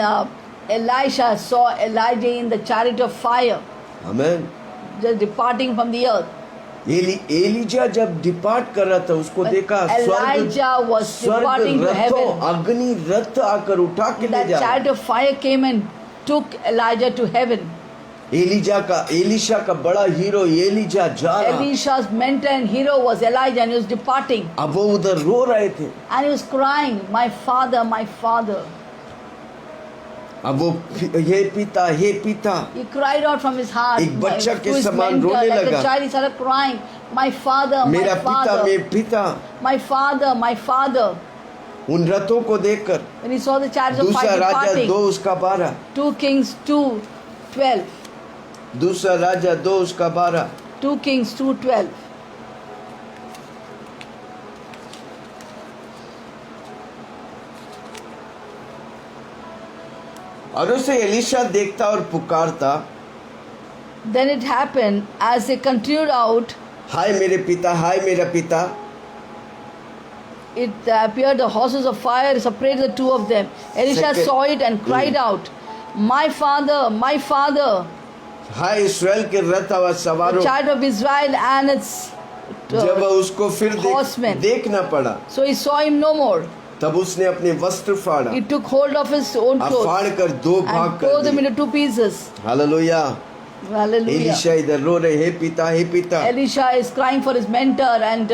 Elisha saw Elijah in the chariot of fire, आमेन। just departing from the earth, Elijah जब डिपार्ट कर रहा था उसको When देखा Elijah was departing to रथों heaven, अग्नि रथ आकर उठा के ले that जा रहा chariot of fire came and took Elijah to heaven. Elisha का बड़ा हीरो एलिजा जा रहा, Elisha's mentor and hero was Elijah, and he was departing. अब वो उधर रो रहे थे। And he was crying, my father, my father. अब वो हे पिता He cried out from his heart. एक बच्चा to के his समान mentor, रोने like लगा। a child, he started crying, my father, मेरा my पिता father, मेरे पिता। my father, my father. उन रथों को देखकर When he saw the chariots of दूसरा fire राजा departing, 2 उसका 12, 2 Kings 2:12, दूसरा राजा 2 उसका 12। 2 Kings 2:12. और उसे एलिशा देखता और पुकारता, Then it happened as they continued out, हाय मेरे पिता, हाय मेरा पिता। it appeared the horses of fire separated the two of them. Elisha Second- saw it and cried out, my father, my father. हाय इस्राएल के रथ और The सवारों। chariot of Israel and its जब उसको फिर horsemen. देखना पड़ा, So he saw him no more. तब उसने अपने वस्त्र फाड़ा, He took hold of his own अब clothes फाड़ कर 2 भाग and tore कर them दिए। into 2 pieces. Hallelujah. Hallelujah. Elisha इधर रो रहे, हे पिता, हे पिता। Elisha is crying for his mentor and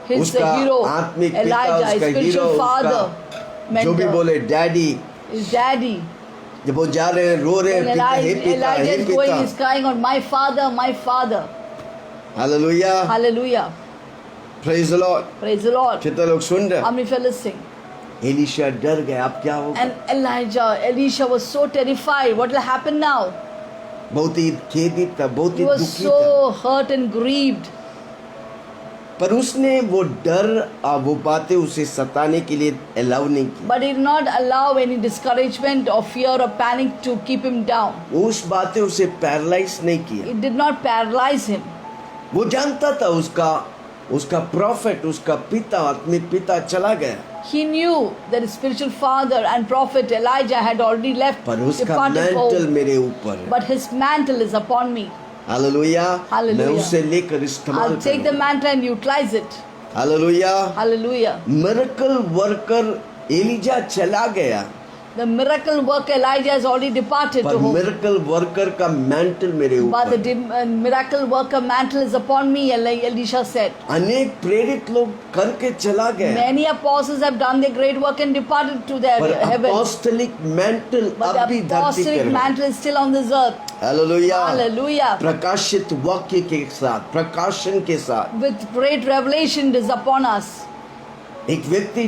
his उसका hero, आत्मिक पिता, Elijah, his उसका spiritual हीरो, father, उसका जो भी mentor, बोले डैडी। his daddy. जब वो जा रहे हैं रो रहे हैं, When पिता, हे पिता, Elijah हे is going, पिता। he's crying on my father, my father. Hallelujah. Hallelujah. Praise the Lord. Praise the Lord. कितने लोग सुन रहे How हैं? many fellows sing? एलिशा डर गए, अब क्या होगा? And Elisha was so terrified. What will happen now? बहुत ही खेदित था, बहुत He ही was दुखी था। so hurt and grieved. पर उसने वो डर और वो बातें उसे सताने के लिए अलाउ नहीं की। But he did not allow any discouragement or fear or panic to keep him down. उस बातें उसे पैरालाइज नहीं किया। It did not paralyze him. वो जानता था उसका प्रॉफिट, उसका पिता, आत्मिक पिता चला गया, He knew that his spiritual father and prophet Elijah had already left, पर उसका departed मैंटल home. मेरे ऊपर है। But his mantle is upon me. Hallelujah. Hallelujah. मैं उसे लेकर इस्तेमाल I'll take the करूंगा। mantle and utilize it. Hallelujah. Hallelujah. Miracle worker Elijah चला गया, The miracle worker Elijah has already departed पर to home. मिरेकल वर्कर का mental मेरे But ऊपर the है। miracle worker mantle is upon me, Elisha said. अनेक प्रेरित लोग करके चला गया, Many apostles have done their great work and departed to their पर heaven. अपोस्टलिक मैंटल But अब भी the धरती apostolic पर है। mantle is still on this earth. Hallelujah. Hallelujah. प्रकाशित वाक्य के साथ, प्रकाशन के साथ With great revelation it is upon us. एक व्यक्ति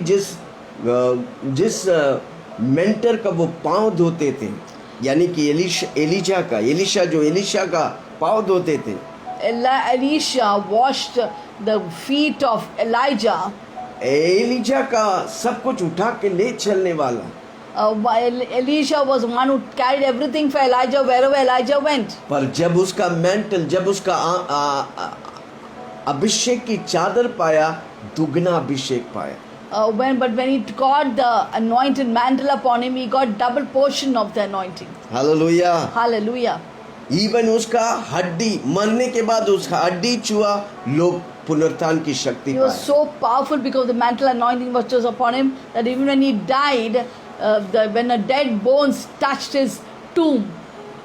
जिस मेंटर का वो पांव धोते थे, यानी कि एलिशा का पांव धोते थे, Elisha washed the feet of Elijah. Elijah का सब कुछ उठा के ले चलने वाला, Elisha was the one who carried everything for Elijah wherever Elijah went. पर जब उसका मेंटल, जब उसका अभिषेक की चादर पाया, दुगना अभिषेक पाया। But when he got the anointed mantle upon him, he got double portion of the anointing. Hallelujah. Hallelujah. Even उसका हड्डी मरने के बाद उसका हड्डी छुआ, लोग पुनरुत्थान की शक्ति He was पाए। so powerful because the mantle anointing was upon him that even when he died, when the dead bones touched his tomb,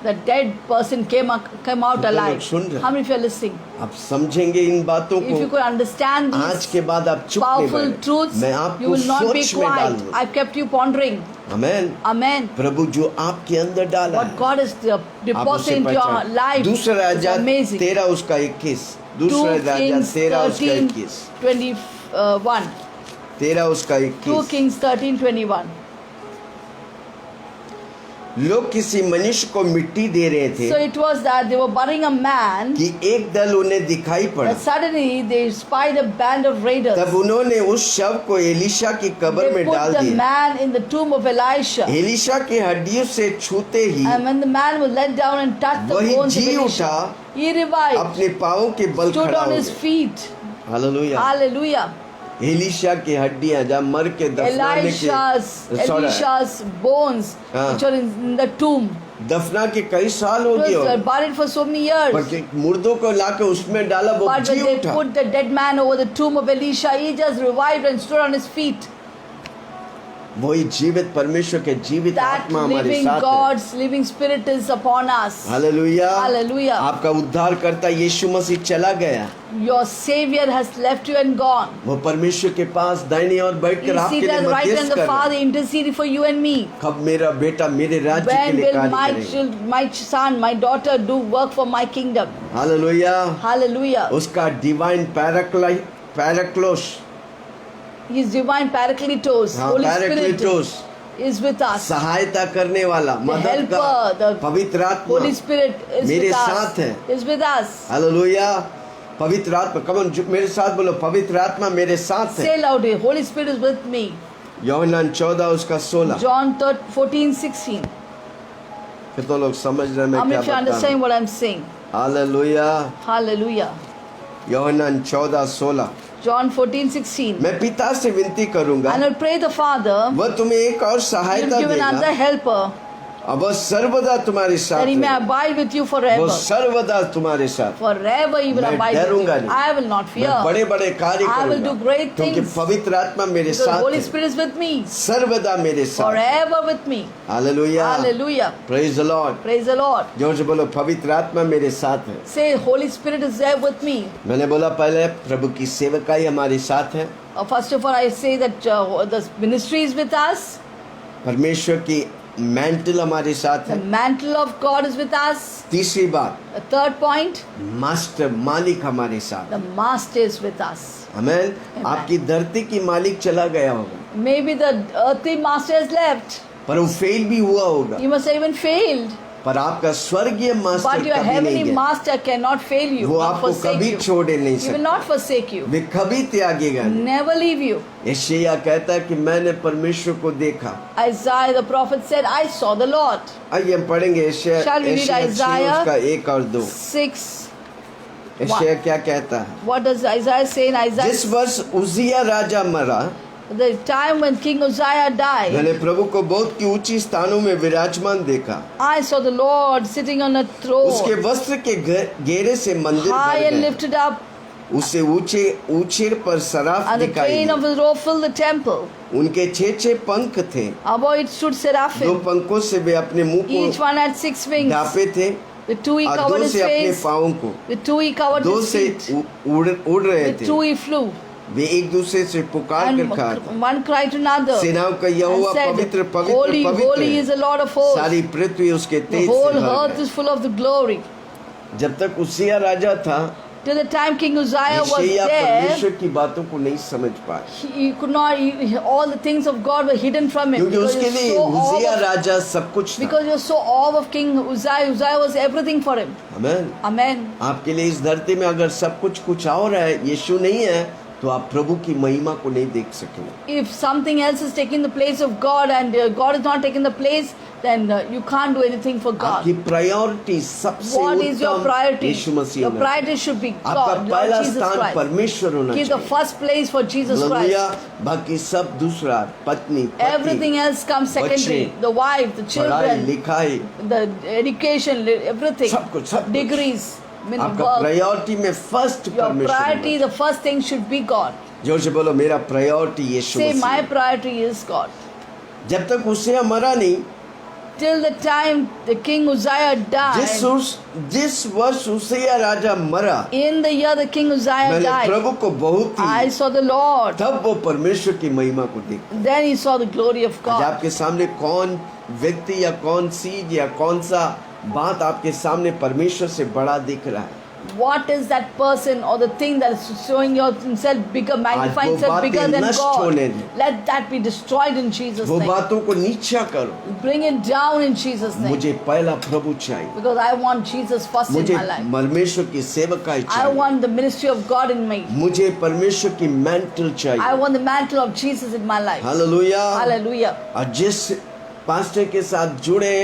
the dead person came out alive. सुन रहे हैं? How many of you are listening? आप समझेंगे इन बातों If you को, could understand आज these के बाद आप चुप नहीं powerful बैठे, truths, मैं you आपको will not be सोच में quiet. डालूंगा। I've kept you pondering. Amen. Amen. प्रभु जो आपके अंदर डाला What है, God has आप deposited उसे into your पहचान। life दूसरा is राजा amazing. 13 उसका 21, 2 दूसरा राजा Kings 13 उसका 13, 21, 21. 13 उसका 2 21। Kings 13:21. लोग किसी मनुष्य को मिट्टी दे रहे थे So it was that they were burying a man, कि एक दल उन्हें दिखाई पड़ा, but suddenly they spied a band of raiders. तब उन्होंने उस शव को एलिशा की कब्र They में डाल put the दिया। man in the tomb of Elisha. Elisha की हड्डियों से छूते ही And when the man was let down and touched the वही bones of जी Elisha, उठा, he revived, अपने पाँवों के बल stood खड़ा on हो his गया। feet. हालेलुया। Hallelujah. एलिशा की हड्डियां जब मर के दफनाने Elisha's bones हाँ। which are in the tomb. दफना के कई साल हो It गए was होंगे, buried for so many years. पर मुर्दों को लाके उसमें डाला, वो But जी when they उठा। put the dead man over the tomb of Elisha, he just revived and stood on his feet. वही जीवित परमेश्वर के जीवित That आत्मा हमारे living साथ है। God's living spirit is upon us. Hallelujah. Hallelujah. आपका उद्धार करता यीशु मसीह चला गया, Your Savior has left you and gone. वो परमेश्वर के पास दाहिनी ओर बैठकर He आपके seated लिए right hand मध्यस्थ the कर रहा Father है। interceding for you and me. कब मेरा बेटा मेरे राज्य के When लिए will कार्य my करेगा? my son, my daughter do work for my kingdom? Hallelujah. Hallelujah. उसका डिवाइन पैराक्लोस, His divine Paracletos, हाँ, Holy Spirit पैराक्लिटोस, is with us. सहायता करने वाला, The मदद helper, का the पवित्र आत्मा Holy Spirit is मेरे with साथ us. है। Is with us. हालेलुया। पवित्र आत्मा, कमन मेरे साथ बोलो, पवित्र आत्मा मेरे साथ है। Say loudly, Holy Spirit is with me. यूहन्ना 14 उसका 16। John 14:16. कितने लोग समझ रहे हैं How मैं many क्या of you बता रहा understand हूँ? what I'm saying? Hallelujah. Hallelujah. यूहन्ना 14:16। John 14:16. मैं पिता से विनती करूंगा, And I'll pray the Father, वह तुम्हें एक और He'll सहायता give another देगा, helper, और वह सर्वदा तुम्हारे साथ that He may है। abide with you वो forever. सर्वदा तुम्हारे साथ। Forever He will मैं abide with डरूंगा you. नहीं। I will not मैं fear. बड़े बड़े कार्य I will do करूंगा, great क्योंकि things. पवित्र आत्मा मेरे Because the साथ Holy है, Spirit is with me. सर्वदा मेरे साथ। Forever with me. Hallelujah. Hallelujah. Praise the Lord. Praise the Lord. जोर से बोलो, पवित्र आत्मा मेरे साथ है। Say, Holy Spirit is there with me. मैंने बोला पहले, प्रभु की सेवकाई हमारे साथ है, First of all, I say that the ministry is with us. परमेश्वर की मैंटल हमारे साथ The है। mantle of God is with us. तीसरी बात, The third point, मास्टर मालिक हमारे साथ। the Master is with us. आमेन। आपकी धरती की मालिक चला गया होगा, Maybe the earthly Master has left. पर वो फेल भी हुआ होगा, He must have even failed. पर आपका स्वर्गीय But मास्टर your कभी heavenly नहीं गया। master cannot fail you, वो not आपको forsake कभी you. छोड़ नहीं He will सकता, not forsake you, वे कभी त्यागेगा नहीं। never leave you. यशायाह कहता है कि मैंने परमेश्वर को देखा। Isaiah the prophet said, I saw the Lord. आइए हम पढ़ेंगे Shall we read यशायाह 6 Isaiah? उसका 1 और 2। 6. यशायाह क्या कहता है? What does Isaiah say in Isaiah? जिस वर्ष उजिया राजा मरा, The time when King Uzziah died, मैंने प्रभु को बहुत की ऊंची स्थानों में विराजमान देखा। I saw the Lord sitting on a उसके throne, वस्त्र के घेरे से मंदिर high भर and गए। lifted up, उसे ऊंचे ऊंचेर पर सराफ and the दिखाई train of the. his robe filled the temple. उनके 6 पंख थे, Above it stood 2 seraphim. पंखों से वे अपने मुंह Each को one had 6 wings. ढांपे थे With 2 he और covered 2 his से अपने face. पाँवों को, With 2 he covered 2 his से feet. उड़ रहे With थे। 2 he flew. वे एक दूसरे से पुकार कर And कहा, one cried to another सेनाओं का and यहोवा said, पवित्र पवित्र Holy, पवित्र holy is है। the Lord of hosts. सारी पृथ्वी उसके The तेज से whole भर earth गई। is full of the glory. जब तक उसिया राजा था, Till the time King Uzziah was यशायाह there, परमेश्वर की बातों को नहीं समझ पाया, he could not. All the things of God were hidden from him क्योंकि because उसके he was लिए so awe उजिया of, राजा सब कुछ था। because he was so awe of King Uzziah. Uzziah was everything for him. Amen. Amen. आपके लिए इस धरती में अगर सब कुछ और है, यीशु नहीं है, तो आप प्रभु की महिमा को नहीं देख सकेंगे। If something else is taking the place of God and God is not taking the place, then you can't do anything for आपकी God. प्रायोरिटी सबसे What is your उत्तम priority? यीशु मसीह Your होना priority should be चाहिए। आपका God, Lord पहला Jesus स्थान Christ. परमेश्वर होना He is the चाहिए। first place for Jesus hallelujah. Christ. बाकी सब दूसरा, पत्नी, Everything पति, else comes secondary. बच्चे, The wife, the पढ़ाई children, लिखाई, the education, everything. सब कुछ। Degrees, आपका work. प्रायोरिटी में फर्स्ट Your परमेश्वर priority, होना the first thing should be God. चाहिए। जोर से बोलो, मेरा प्रायोरिटी यीशु Say, मसीह my है। priority is God. जब तक उससे मरा नहीं, Till the time the King Uzziah died, जिस वर्ष उसिया राजा मरा, in the year the King Uzziah मैंने died, प्रभु को बहुत I he, saw the Lord. तब वो परमेश्वर की महिमा को देखा। Then he saw the glory of आज God. आपके सामने कौन व्यक्ति या कौन चीज या कौन सा बात आपके सामने परमेश्वर से बड़ा दिख रहा है? What is that person or the thing that is showing himself bigger, magnifying वो himself bigger बातें than नष्ट God? होने दो। Let that be destroyed in Jesus' वो name. बातों को नीचा करो। Bring it down in Jesus' name. मुझे पहला प्रभु चाहिए, Because I want Jesus first in मुझे my life. परमेश्वर की सेवकाई I चाहिए, want the ministry of God in me. मुझे परमेश्वर की मैंटल I चाहिए। want the mantle of Jesus in my life. Hallelujah. Hallelujah. और जिस पास्टर के साथ जुड़े,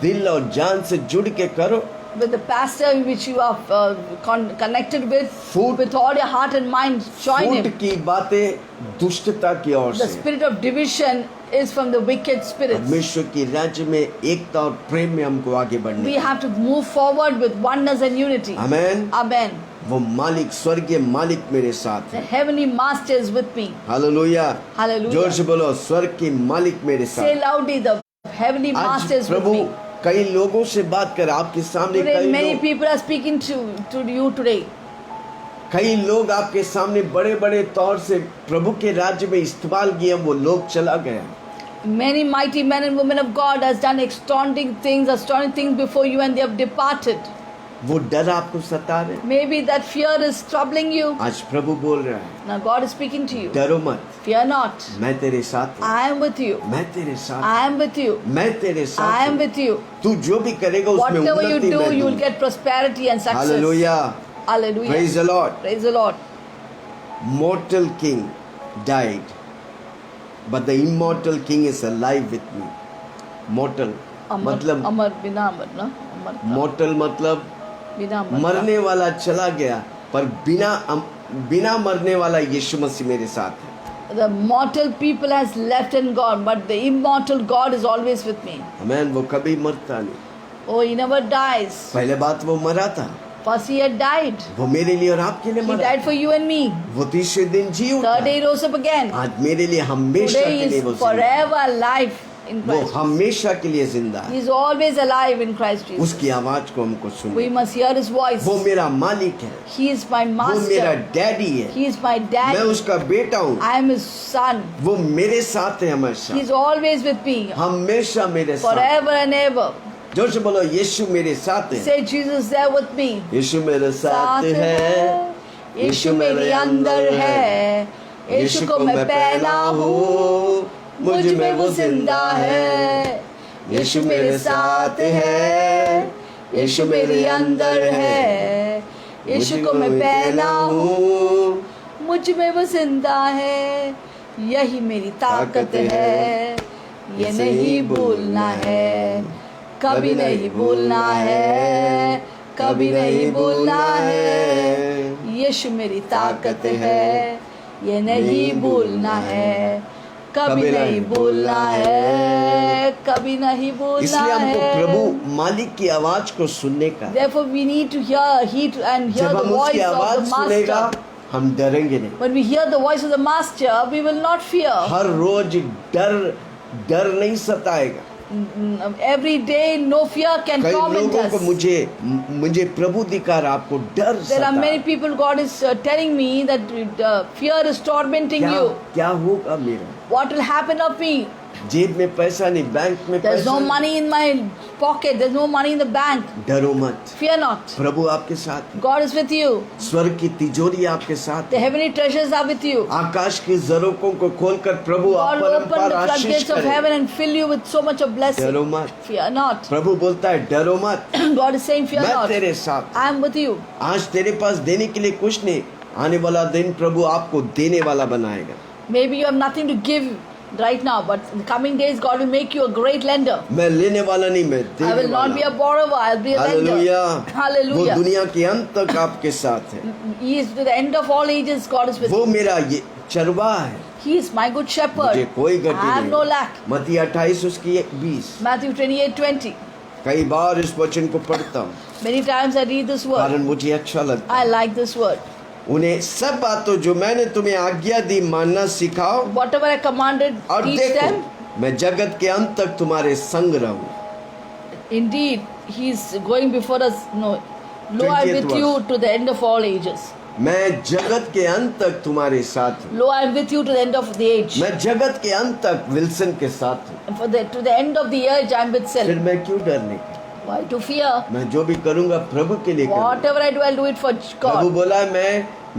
दिल और जान से जुड़ के करो। With the pastor which you are connected with all your heart and mind, join foot him. की बातें दुष्टता की ओर The से, spirit of division is from the wicked spirits. परमेश्वर की राज्य में एकता और प्रेम में हमको आगे बढ़ने। We have to move forward with oneness and unity. Amen. Amen. वो मालिक, स्वर्गीय मालिक मेरे साथ The है। heavenly master is with me. Hallelujah. Hallelujah. जोर से बोलो, स्वर्ग की मालिक मेरे Say साथ। loudly, the heavenly आज master is with Prabhu me. कई लोगों से बात कर, आपके सामने Today, many कई people are speaking to you today. कई लोग आपके सामने बड़े बड़े तौर से प्रभु के राज्य में इस्तेमाल किए, वो लोग चला गया। Many mighty men and women of God has done astounding things before you, and they have departed. वो डर आपको सता रहे। Maybe that fear is troubling you. आज प्रभु बोल रहा है, Now God is speaking to you. डरो मत, Fear not. मैं तेरे साथ हूँ, I am with you. मैं तेरे साथ I am with you. हूँ, मैं तेरे I साथ am हूँ। with you. तू जो भी करेगा उसमें Whatever you उन्नति do, मैं you will दूंगा। get prosperity and success. Hallelujah. Hallelujah. Praise the Lord. Praise the Lord. Mortal king died, but the immortal king is alive with me. Mortal मतलब Amar bina amar na. Amar ka. mortal मतलब Bina amar. मरने वाला चला गया, पर बिना मरने वाला यीशु मसीह मेरे साथ है। The mortal people has left and gone, but the immortal God is always with me. आमेन। वो कभी मरता नहीं। Oh, he never dies. पहले बात वो मरा था, First he had died. वो मेरे लिए और आपके लिए He मरा। died for you and me. वो तीसरे दिन जी उठा। Third day he rose up again. आज मेरे लिए हमेशा Today के he लिए is वो जिंदा है। forever alive in वो Christ. हमेशा के लिए जिंदा He है। is always alive in Christ Jesus. उसकी आवाज को हमको We सुनना। must hear his voice. वो मेरा मालिक है, He is my वो मेरा master. डैडी है, He is my मैं dad. उसका बेटा हूँ। I am his son. वो मेरे साथ है हमेशा, He is always with me. हमेशा मेरे साथ। Forever and ever. जोर से बोलो, यीशु मेरे साथ है। Say Jesus there with me. यीशु मेरे साथ है, यीशु मेरे अंदर है, यीशु को मैं पहना हूँ, मुझ में वो जिंदा है। यीशु मेरे साथ है, यीशु मेरे अंदर है, यीशु को मैं पहना हूँ, मुझ में वो जिंदा है, यही मेरी ताकत है, ये नहीं भूलना है, कभी नहीं भूलना है, कभी नहीं भूलना है, यीशु मेरी ताकत है, ये नहीं भूलना है, कभी नहीं भूलना है, कभी नहीं भूलना इसलिए हमको है। प्रभु मालिक की आवाज को सुनने का है। Therefore we need to heed and hear जब the हम उसकी voice आवाज of the सुनेगा master. हम डरेंगे नहीं। When we hear the voice of the master, we will not fear. हर रोज डर नहीं सताएगा। Every day no fear can कई torment लोगों को us. मुझे प्रभु दिखा रहा, आपको डर There are many सता people, God is telling me that fear is tormenting you. क्या होगा मेरा? What will happen of me? जेब में पैसा नहीं, बैंक में There's पैसा no नहीं। money in my pocket. There's no money in the bank. डरो मत, Fear not. प्रभु आपके साथ है। God is with you. स्वर्ग की तिजोरी आपके साथ The है। heavenly treasures are with you. आकाश की जरों को खोलकर प्रभु आप God will open परम्पार the Ashish floodgates of करे। heaven and fill you with so much of blessing. डरो मत, Fear not. प्रभु बोलता है डरो मत, God is saying, fear मैं not. तेरे साथ। I am with you. आज तेरे पास देने के लिए कुछ नहीं, आने वाला दिन प्रभु आपको देने वाला बनाएगा। Maybe you have nothing to give right now, but in the coming days, God will make you a great lender. मैं लेने वाला नहीं, मैं I देने will not be a वाला। borrower, I will be a hallelujah. lender. वो Hallelujah. दुनिया के अंत तक आपके साथ है। He is to the end of all ages, God is with वो you. मेरा ये चरवाहा है, He is my good मुझे shepherd. कोई I गति have नहीं। no lack. मत्ती 28 उसकी 20। Matthew 28:20. कई बार इस वचन को पढ़ता हूँ, Many times I read this word. कारण मुझे अच्छा लगता I है। like this word. उन्हें सब बातों जो मैंने तुम्हें आज्ञा दी मानना सिखाओ, Whatever I commanded, और teach देखो them. मैं जगत के अंत तक तुम्हारे संग रहूं। Indeed, He is going before us. No, lo, I am 20th with you verse. to the end of all ages. मैं जगत के अंत तक तुम्हारे साथ हूं। Lo, I am with you to the end of the age. मैं जगत के अंत तक विल्सन के साथ हूं। And to the end of the age, I am with फिर self. मैं क्यों डरने का? Why to fear? मैं जो भी करूंगा प्रभु के लिए करूंगा। Whatever I do, I'll do it for Prabhu God. बोला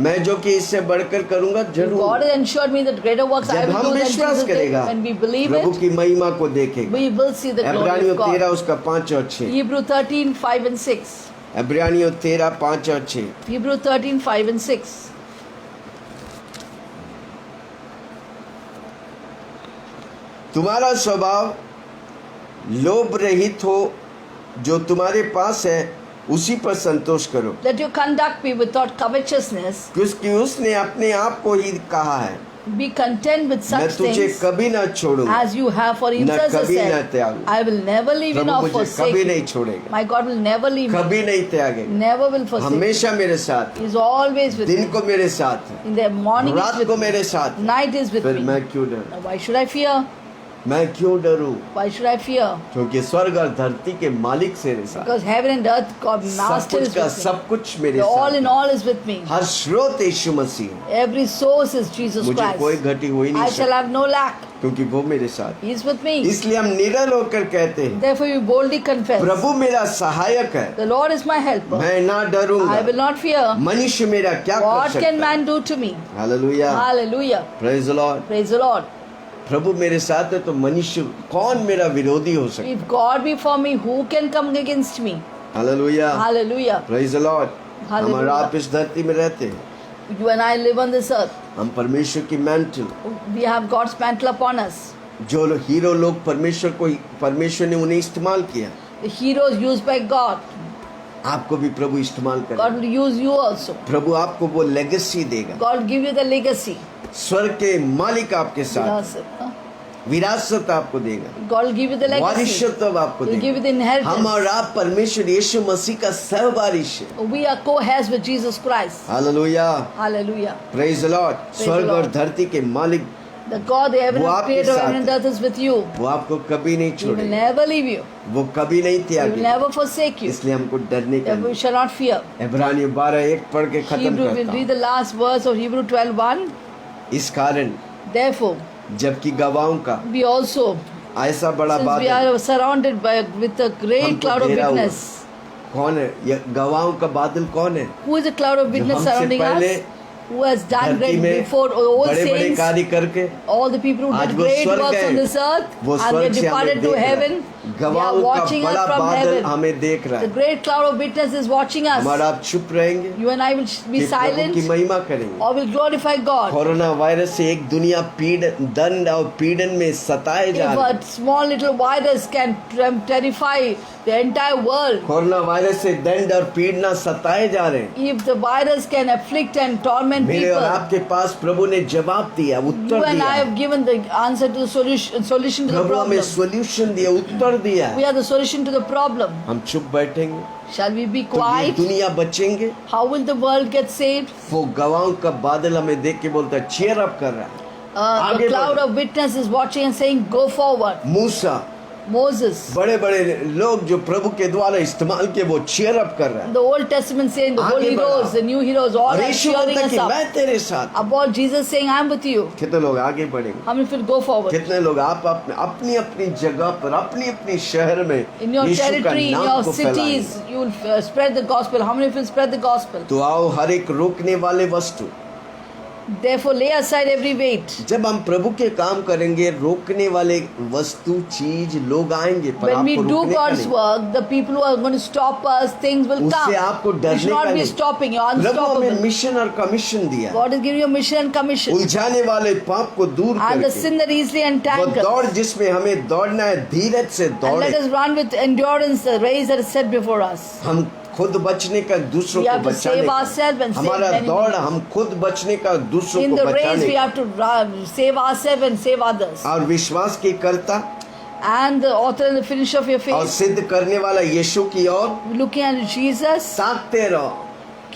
मैं जो कि इससे बढ़कर करूंगा God जरूर। has ensured me that greater works I जब will हम do than विश्वास Jesus did. करेगा, When we believe Prabhu it, की महिमा को देखेगा। we will see the glory इब्रानियों of God. 13 उसका 5 और 6। Hebrew 13:5 and 6. इब्रानियों 13 5 और 6। Hebrew 13:5 and 6. तुम्हारा स्वभाव लोभ रहित हो, जो तुम्हारे पास है उसी पर संतोष करो, Let your conduct be without covetousness. क्योंकि उसने अपने आप को ही कहा है, Be content with मैं such तुझे things कभी ना छोड़ूंगा, as you have, for न himself has कभी न said, त्यागूंगा। I will never leave you Prabhu nor मुझे forsake कभी you. नहीं छोड़ेगा, My God will never leave me, कभी नहीं त्यागेगा, never will forsake me. हमेशा मेरे साथ, He is always with दिन me. को मेरे साथ है, In the morning रात is को with me. मेरे साथ है। Night is with फिर me. मैं क्यों डरूं? Now, why should I fear? मैं क्यों डरूं? Why should I fear? क्योंकि स्वर्ग और धरती के मालिक से मेरे साथ, Because heaven and earth, God, सब Master कुछ is का with me. सब कुछ मेरे The all साथ in है। all is with me. हर स्रोत यीशु मसीह है, Every source is Jesus मुझे कोई Christ. घटी हो ही I नहीं shall सकती, have no lack. क्योंकि वो मेरे साथ। He is with me. इसलिए हम निडर होकर कहते हैं, Therefore, you boldly confess. प्रभु मेरा सहायक है, The Lord is my helper. मैं ना डरूंगा। I will not fear. मनुष्य मेरा क्या कर What सकता can है? man do to me? Hallelujah, Hallelujah. Praise the Lord. Praise the Lord. प्रभु मेरे साथ है तो मनुष्य कौन मेरा विरोधी हो सकता है? If God be for me, who can come against me? Hallelujah, Hallelujah. Praise the Lord. हम और Hallelujah. आप इस धरती में रहते हैं, You and I live on this earth. हम परमेश्वर की mantle, We have God's mantle upon us. जो हीरो लोग परमेश्वर ने उन्हें इस्तेमाल किया, The heroes used by God. आपको भी प्रभु इस्तेमाल God करेगा। will use you also. प्रभु आपको वो लेगेसी देगा। God will give you the legacy. स्वर्ग के मालिक आपके साथ, Viras- huh? विरासत आपको देगा, God will give you the legacy. वारिशत्व आपको He will give you the देगा। हम inheritance. और आप परमेश्वर यीशु मसीह का सहवारिश है। We are co-heirs with Jesus Christ. Hallelujah, Hallelujah. Praise the Lord. the स्वर्ग और Lord. धरती के मालिक The God, the heaven वो and आपके creator of साथ heaven and है। earth is with you. वो आपको कभी नहीं He will छोड़ेगा, never leave you. वो कभी नहीं He will त्यागेगा। never forsake you. इसलिए हमको डरने का Therefore, we shall not fear. इब्रानियों 12:1 पढ़ के खत्म Hebrew, we'll करता read हूं। the last verse of Hebrew 12:1. इस कारण Therefore, जबकि गवाहों का we also, ऐसा बड़ा since we बादल are surrounded with a great हमको cloud of घेरा हुआ। witness. कौन है? ये गवाहों का बादल कौन है? Who is the cloud of जो witness हमसे surrounding पहले us? who has done धरती great में before all बड़े बड़े saints, कार्य करके all the people who आज did वो great स्वर्ग works है, on this earth, वो and they स्वर्ग से हमें departed to देख रहा है। heaven. They are गवाहों का watching बड़ा us from बादल heaven. हमें देख रहा The है। great cloud of witness is watching us. हमारा आप चुप रहेंगे You and I will be कि प्रभु की silent महिमा करेंगे। or will glorify God. Corona virus से एक दुनिया दंड और पीड़न में सताए जा If रहे a small little virus can terrify the entire world, corona virus से दंड और पीड़ना सताए जा रहे हैं। if the virus can afflict and torment मेरे और people, आपके पास प्रभु ने जवाब दिया, you उत्तर and I दिया। have given the answer to the solution to the प्रभु हमें problem. सॉल्यूशन दिया, उत्तर दिया। We are the solution to the problem. हम चुप बैठेंगे Shall we be तो ये quiet? दुनिया बचेंगे। How will the world get saved? वो गवाहों का बादल हमें देख के बोलता है चीयर अप कर रहा है। The आगे cloud बढ़ो। of witness is watching and saying, "Go forward." Musa Moses. बड़े बड़े लोग जो प्रभु के द्वारा इस्तेमाल के वो चीयर अप कर रहा है। The Old Testament saying, the आगे old heroes, बढ़ा। the new heroes, all और are यीशु cheering बोलता है us कि up. मैं तेरे साथ हूं। About Jesus saying, "I'm with you." कितने लोग आगे बढ़ेंगे? How many will go forward? कितने लोग आप अपनी अपनी जगह पर अपनी अपनी शहर में In your यीशु का territory, in नाम your को cities, फैलाएंगे? you will spread the gospel. How many will spread the gospel? तो आओ हर एक रोकने वाले वस्तु, Therefore, lay aside every weight. जब हम प्रभु के काम करेंगे रोकने वाले वस्तु चीज लोग आएंगे पर When we आपको do रोकने का God's नहीं। work, the people who are going to stop us, things will come. उससे आपको You डरने should का not be नहीं। stopping. You're प्रभु हमें unstoppable. मिशन और कमीशन दिया, God is giving you a mission and commission. उलझाने वाले पाप को दूर And the करके sin that easily वो entangles. दौड़ जिसमें हमें दौड़ना है धीरज से And दौड़े। let us run with endurance the race that is set before us. हम खुद बचने का दूसरों We को have to बचाने save का। ourselves and save हमारा many दौड़ people. हम खुद बचने का दूसरों In को the race, बचाने we का। have to save ourselves and save others. और विश्वास की कर्ता And the author and the finisher of your और faith, सिद्ध करने वाला यीशु की ओर looking at Jesus, ताकते रहो।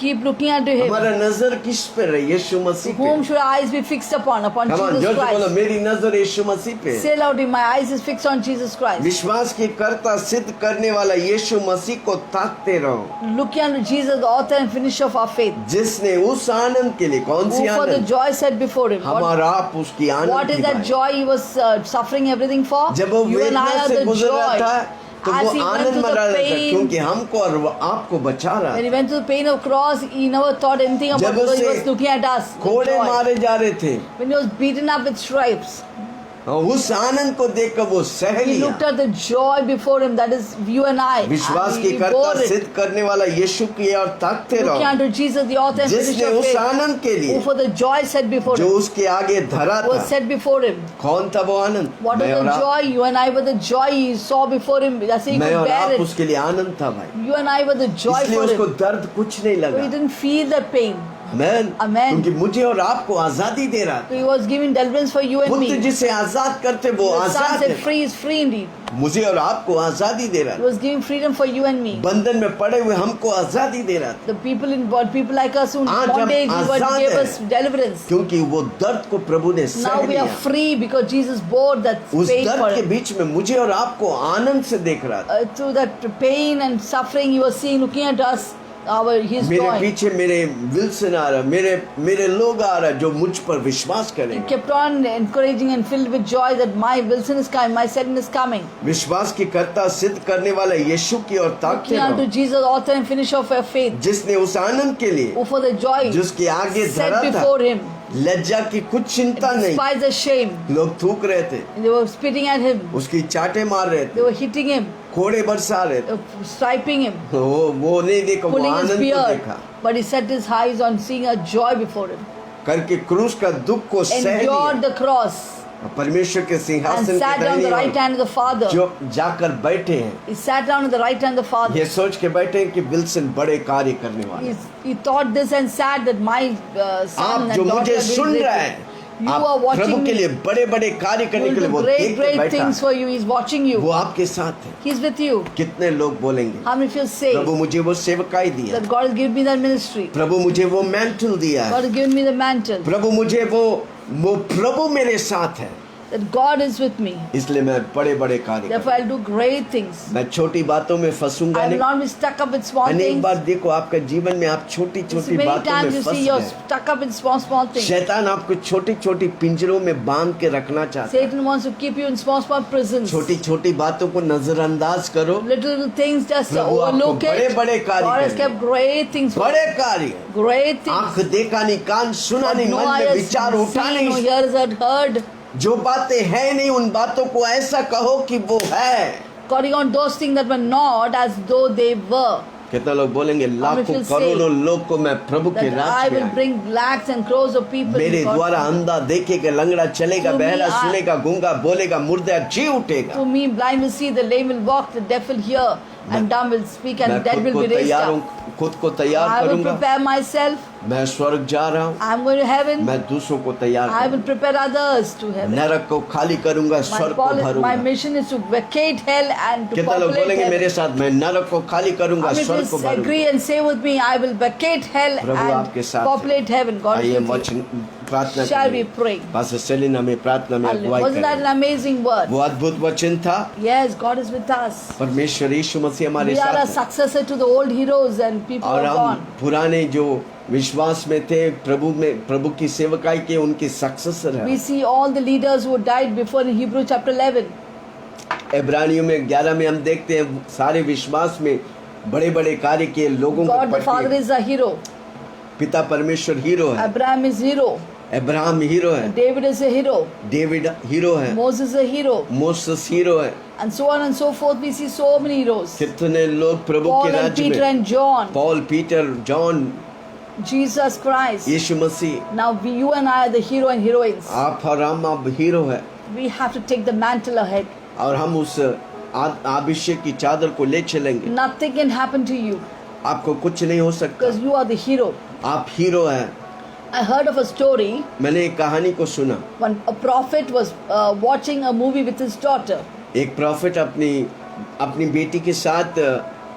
keep looking unto Him. हमारा नजर किस पे रहे? यीशु मसीह पे। Whom should our eyes be fixed upon? Upon Come on, Jesus जोर से बोलो Christ. मेरी नजर यीशु मसीह पे है। Say loudly, my eyes is fixed on Jesus Christ. विश्वास की कर्ता सिद्ध करने वाला यीशु मसीह को ताकते रहो, Looking unto Jesus, the author and finisher of our faith. जिसने उस आनंद के लिए, कौन सी Who for the Anand? joy set before Him. हमारा आप उसकी आनंद What is की that बात। joy He was suffering everything for? जब वो You and I वेदना are से the गुजर रहा joy. था तो As वो He went आनंद through मना the रहा था pain, क्योंकि हमको और वो आपको बचा रहा when था। He went through the pain of cross, He never thought anything about जब it because He उसे was looking at us. the कोड़े joy. मारे जा रहे थे When He was beaten up with stripes, और उस आनंद को देखकर वो सह He लिया। looked at the joy before Him, that is you and I. विश्वास And की He कर्ता bore it. सिद्ध करने वाला यीशु की और ताकते Looking रहो, unto Jesus, the author and जिसने finisher of उस faith, आनंद के who लिए for the joy set before जो Him उसके आगे धरा was था। set before Him. कौन था वो आनंद? What मैं was और the आप, joy? You and I were the joy He saw before Him. That's why He मैं could और bear आप it. उसके लिए आनंद था भाई। You and I were the joy इसलिए for उसको Him. दर्द कुछ नहीं So He लगा। didn't feel that pain. Amen. Amen. क्योंकि मुझे और आपको आजादी दे रहा So He was giving deliverance for you था। and पुत्र me. जिसे आजाद करते वो The Son आजाद said, है। free is free indeed. मुझे और आपको आजादी दे रहा He था। was giving freedom for you and me. बंधन में पड़े हुए हमको आजादी दे रहा था, The people like us who in आज हम bondage, He आजाद gave हैं। us deliverance. क्योंकि वो दर्द को प्रभु ने Now सह we are लिया। free because Jesus bore that उस pain for दर्द के Him. बीच में मुझे और आपको आनंद से देख रहा था। Through that pain and suffering, He was seeing, looking at us, His मेरे joy. पीछे मेरे विल्सन आ रहा, मेरे लोग आ रहा जो मुझ पर विश्वास He करेंगे। kept on encouraging and filled with joy that my Wilson is coming, my Satan is coming. विश्वास की कर्ता सिद्ध करने वाला यीशु की ओर ताकते Looking unto रहो, Jesus, author and finisher of our faith, जिसने उस आनंद के लिए who for the joy जिसके आगे set धरा था, before Him, लज्जा की कुछ चिंता नहीं। despise the shame. लोग थूक रहे थे, They were spitting at Him, उसकी चाटे मार रहे they थे, were hitting Him, कोड़े बरसा रहे थे। striping Him, वो नहीं देखा, वो pulling His आनंद को beard. देखा But He set His eyes on seeing a joy before Him. करके क्रूस का दुख को सह Endured लिया। the cross परमेश्वर के and सिंहासन के sat down on the दाहिनी right ore hand of the Father. जो जाकर बैठे हैं, He sat down on the right hand of the Father. ये सोच के बैठे हैं कि विल्सन बड़े कार्य करने वाले हैं। He thought this and sat that my son आप and जो daughter मुझे are doing सुन great रहा things. है, You आप are watching प्रभु के me. लिए बड़े बड़े कार्य He करने के will लिए do वो great, देख के great बैठा things है। for you. He's watching वो you. आपके साथ है। He's with you. कितने लोग बोलेंगे How many feel safe प्रभु मुझे वो सेवकाई दिया, that God has given me that ministry? प्रभु मुझे वो मैंटल दिया God है, has given me the mantle. प्रभु मुझे वो प्रभु मेरे साथ है। that God is with me. इसलिए मैं बड़े बड़े कार्य Therefore, I'll do great things. मैं छोटी बातों में फंसूंगा I will नहीं। not be stuck up with small अनेक things. बार देखो आपका जीवन में आप छोटी See, छोटी many बातों में times you फंस see you're गए। stuck up in small things. शैतान आपको छोटी छोटी पिंजरों में बांध के रखना चाहता है। Satan wants to keep you in small prisons. छोटी छोटी बातों को नजरअंदाज करो। Little things just प्रभु आपको overlook it. बड़े-बड़े कार्य God has करेंगे। kept great things for you. बड़े कार्य, Great things. आंख देखा नहीं, कान सुना नहीं, No मन eye में has विचार उठा seen, no नहीं। ears had heard. जो बातें हैं नहीं उन बातों को ऐसा कहो कि वो है। Calling on those things that were not as though they were. कितना लोग बोलेंगे लाखों will say करोड़ों लोग को मैं प्रभु के That I राज्य में will आऊं। bring lakhs and crores of people. मेरे in God's द्वारा kingdom. अंधा देखेगा, लंगड़ा चलेगा, To me, बहरा I- सुनेगा, गूंगा बोलेगा, मुर्दा जी उठेगा। To me, blind will see, the lame will walk, the deaf will hear, and dumb will speak, मैं and dead खुद will को be raised तैयार up. हूँ, खुद को तैयार I will करूंगा। prepare myself. मैं स्वर्ग जा रहा हूँ, I'm going to heaven. मैं दूसरों को तैयार I will करूंगा। prepare others to heaven. नरक को खाली करूंगा, स्वर्ग को My भरूंगा। mission is to vacate hell and to कितना लोग populate बोलेंगे मेरे heaven. साथ, मैं नरक को खाली करूंगा, How many स्वर्ग को please agree भरूंगा। and say with me, I will vacate hell प्रभु आपके and साथ populate heaven. God आइए is with you. वचन प्रार्थना Shall we करें। pray? पास्टर सेलिन हमें प्रार्थना में अगुवाई Wasn't that an करें। amazing word? वो अद्भुत वचन था। Yes, God is with us. परमेश्वर यीशु मसीह हमारे We are a साथ है। successor to the old heroes and people who और are हम gone. पुराने जो विश्वास में थे, प्रभु की सेवकाई के उनके सक्सेसर We हैं। see all the leaders who died before in Hebrew chapter 11. इब्रानियों में 11 में हम देखते हैं सारे विश्वास में बड़े बड़े कार्य किए लोगों को God the Father पढ़ते। is a hero. पिता परमेश्वर हीरो है, Abraham is hero. Abraham hero है, David is a hero. David hero है, Moses is a hero. Moses hero है। And so on and so forth. We see so many heroes. कितने लोग प्रभु Paul के and राज्य Peter में, and John. Paul, Peter, John, Jesus Christ. यीशु मसीह, Now you and I are the hero and heroines. आप और हम अब हीरो है We have to take the mantle ahead. और हम उस अभिषेक की चादर को ले चलेंगे। Nothing can happen to you आपको कुछ नहीं हो सकता, because you are the hero. आप हीरो हैं। I heard of a story मैंने एक कहानी को सुना। when a prophet was watching a movie with his daughter, एक प्रॉफिट अपनी बेटी के साथ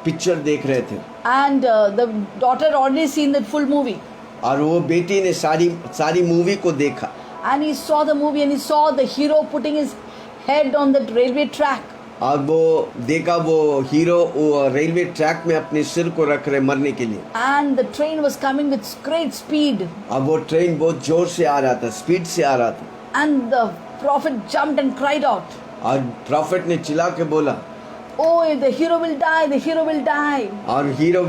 पिक्चर देख रहे थे and the daughter had already seen the full movie, और वो बेटी ने सारी मूवी को देखा and he saw the movie and he saw the hero putting his head on the railway track, और वो देखा वो हीरो वो रेलवे ट्रैक में अपने सिर को रख रहे मरने के लिए, and the train was coming with great speed, और वो ट्रेन बहुत जोर से आ रहा था, स्पीड से आ रहा था, and the prophet jumped and cried out, और प्रॉफिट ने चिल्ला के बोला, oh, the hero will die, the hero will die, और हीरो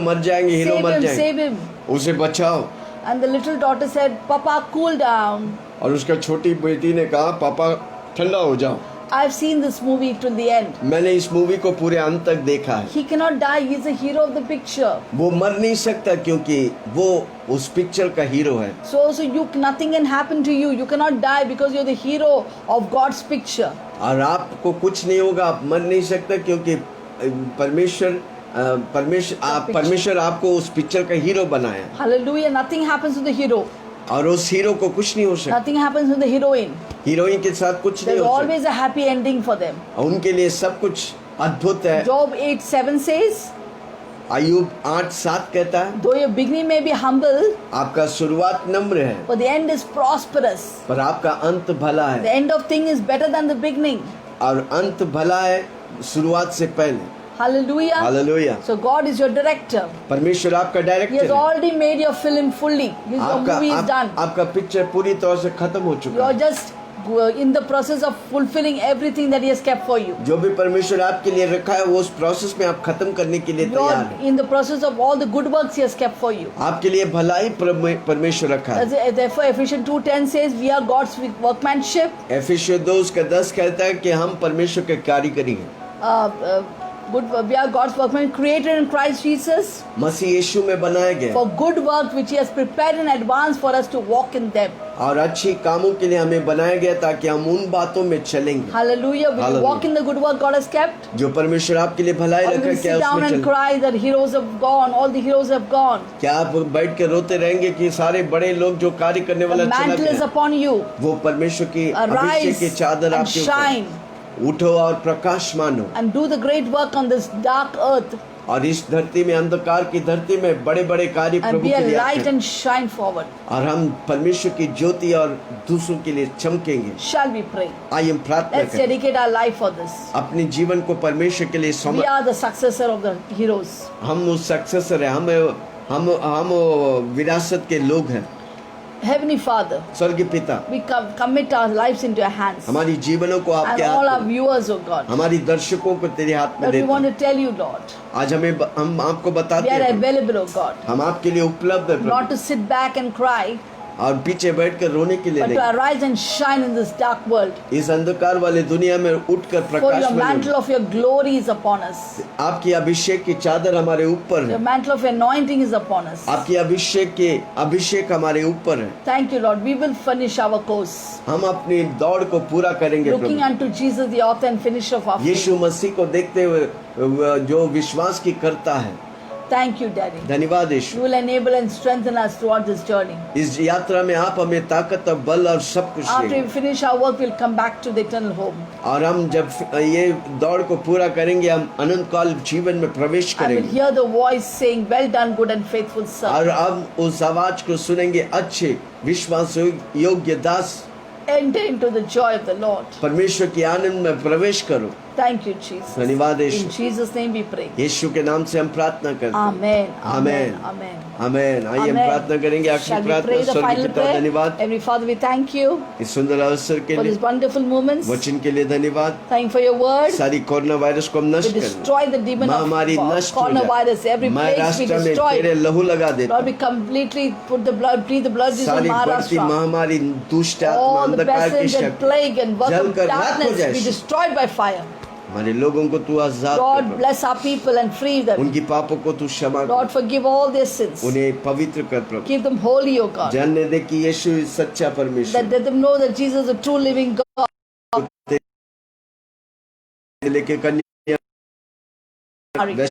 मर जाएंगे, हीरो मर जाएंगे, save him. उसे बचाओ। And the little daughter said, Papa, cool down. और उसका छोटी बेटी ने कहा, पापा ठंडा हो जाओ, I've seen this movie till the end. मैंने इस मूवी को पूरे अंत तक देखा है। He cannot die, he's the hero of the picture. वो मर नहीं सकता क्योंकि वो उस पिक्चर का हीरो है। So nothing can happen to you. You cannot die because you're the hero of God's picture. और आपको कुछ नहीं होगा, आप मर नहीं सकता क्योंकि परमेश्वर आपको उस पिक्चर का हीरो बनाया, Hallelujah. Nothing happens to the hero. और उस हीरो को कुछ नहीं हो सकता, Nothing happens to the heroine. Heroine के साथ कुछ नहीं There's हो always a happy ending for them. सकता, उनके लिए सब कुछ अद्भुत है। Job 8:7 says, अय्यूब 8:7 कहता है, though your beginning may be humble, आपका शुरुआत नम्र है but the end is prosperous. पर आपका अंत भला The है, end of thing is better than the beginning. और अंत भला है शुरुआत से पहले। Hallelujah. Hallelujah. So God is your director. परमेश्वर आपका He has डायरेक्टर है, already made your film fully. Your movie is done. आपका पिक्चर पूरी तरह से खत्म हो चुका You're है। just in the process of fulfilling everything that He has kept for you. जो भी परमेश्वर आपके लिए रखा है वो उस प्रोसेस में आप खत्म करने के लिए तैयार You're हैं। in the process of all the good works He has kept for you. आपके लिए भलाई परमेश्वर रखा है। Therefore, Ephesians 2:10 says, we are God's workmanship. एफिसियों 2:10 कहता है कि हम परमेश्वर के कारीगरी हैं, We are God's workman created in Christ Jesus मसीह यीशु में बनाए गए, for good work which He has prepared in advance for us to walk in them. और अच्छी कामों के लिए हमें बनाया गया ताकि हम उन बातों में चलेंगे। Hallelujah. Will you Hallelujah. walk in the good work God has kept? जो परमेश्वर आपके लिए भलाई Or you रखा will है, क्या sit down उसमें and चल? cry that heroes have gone, all the heroes have gone. क्या आप बैठ के रोते रहेंगे कि सारे बड़े लोग जो कार्य करने वाला The चला mantle is गया? upon you. वो परमेश्वर की अभिषेक की Arise चादर and आपके shine ऊपर, उठो और प्रकाश मानो, and do the great work on this dark earth. और इस धरती में, अंधकार की धरती में बड़े बड़े कार्य and प्रभु be के a लिए आप light करें। and shine forward. और हम परमेश्वर की ज्योति और दूसरों के लिए चमकेंगे। Shall we pray? आइए हम प्रार्थना Let's करें, dedicate our life for this. अपने जीवन को परमेश्वर के लिए We are the successor of the heroes. हम उस सक्सेसर है, हम विरासत के लोग हैं। Heavenly Father, स्वर्गीय पिता, we commit our lives into your hands. हमारी जीवनों को And आपके all our हाथ में, viewers, oh God. हमारी दर्शकों को तेरे हाथ में But we देते want हैं। to tell you, Lord, आज हम आपको we बताते are हैं, available, oh God. हम आपके लिए उपलब्ध है Not Prabhu, to sit back and cry, और पीछे बैठकर रोने के लिए but to नहीं, arise and shine in this dark world. इस अंधकार वाले दुनिया में उठकर For प्रकाश your में mantle of your glory is upon us. आपकी अभिषेक की चादर हमारे ऊपर Your है, mantle of anointing is upon us. आपकी अभिषेक हमारे ऊपर है। Thank you, Lord. We will finish our course. हम अपनी दौड़ को पूरा करेंगे Looking Prabhu, unto Jesus, the author and finisher of our faith. यीशु मसीह को देखते हुए जो विश्वास की करता है। Thank you, Daddy. धन्यवाद You Yeshu, will enable and strengthen us throughout this journey. इस यात्रा में आप हमें ताकत और बल और सब कुछ After we देंगे। finish our work, we'll come back to the eternal home. और हम जब ये दौड़ को पूरा करेंगे, हम अनंत काल जीवन में प्रवेश I will करेंगे। hear the voice saying, "Well done, good and faithful son." और अब उस आवाज को सुनेंगे, अच्छे विश्वास योग्य दास, Enter into the joy of the Lord. परमेश्वर की आनंद में प्रवेश करो। Thank you, Jesus. धन्यवाद In Yeshu, Jesus' name we pray. यीशु के नाम से हम प्रार्थना करते हैं। Amen. Amen. Amen. Amen. आमेन। आइए हम Amen. प्रार्थना करेंगे, Shall आखिरी we प्रार्थना। pray the स्वर्गीय final पिता, prayer? धन्यवाद Heavenly Father, we thank you इस सुंदर अवसर के for these लिए, wonderful moments. वचन के लिए धन्यवाद। Thank you for your word. सारी कोरोना वायरस को हम We नष्ट कर destroy the demon of महामारी नष्ट हो coronavirus. जाए। Every मैं place we राष्ट्र में destroy. तेरे लहू लगा देता Lord, हूं। we completely put the blood, plead the blood of Jesus सारी on बढ़ती Maharashtra. महामारी, दुष्ट आत्मा, All the अंधकार की pestilence and शक्ति plague and work of जलकर राख हो darkness जाए। be destroyed by fire. हमारे लोगों को तू आजाद Lord, कर, bless our people and free them. उनकी पापों को तू क्षमा Lord, कर, forgive all their sins. उन्हें पवित्र कर प्रभु। Keep them holy, O God. जानने दे कि यीशु सच्चा परमेश्वर That let them know that Jesus is a true living God. लेके कन्या Every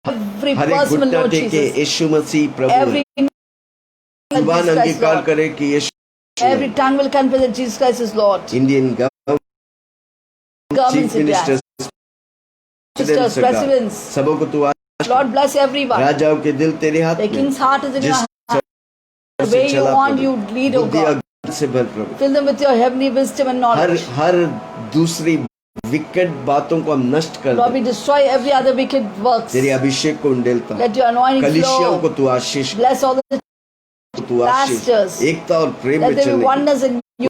हर एक person will घुटना know टेके Jesus. यीशु मसीह प्रभु है। Every जुबान Jesus Christ अंगीकार Lord. करे कि यीशु Every tongue will confess that Jesus Christ is Lord. Indian Governments chief in India. Minister Ministers, presidents. सबों को तू Lord, bless everyone. राजाओं के दिल तेरे हाथ The में, king's heart is in your जिस hand. The से way you चला want, Prabhu, you lead, O बुद्धि God. और ज्ञान से भर प्रभु। Fill them with your heavenly wisdom and knowledge. हर दूसरी विकट बातों को हम नष्ट कर Lord, they, we destroy every other wicked works. तेरे अभिषेक को उंडेलता हूं। Let your anointing कलीसियाओं को flow. तू आशीष, Bless all the तू आशीष, pastors. एकता और प्रेम में Let there be चलने की oneness in you.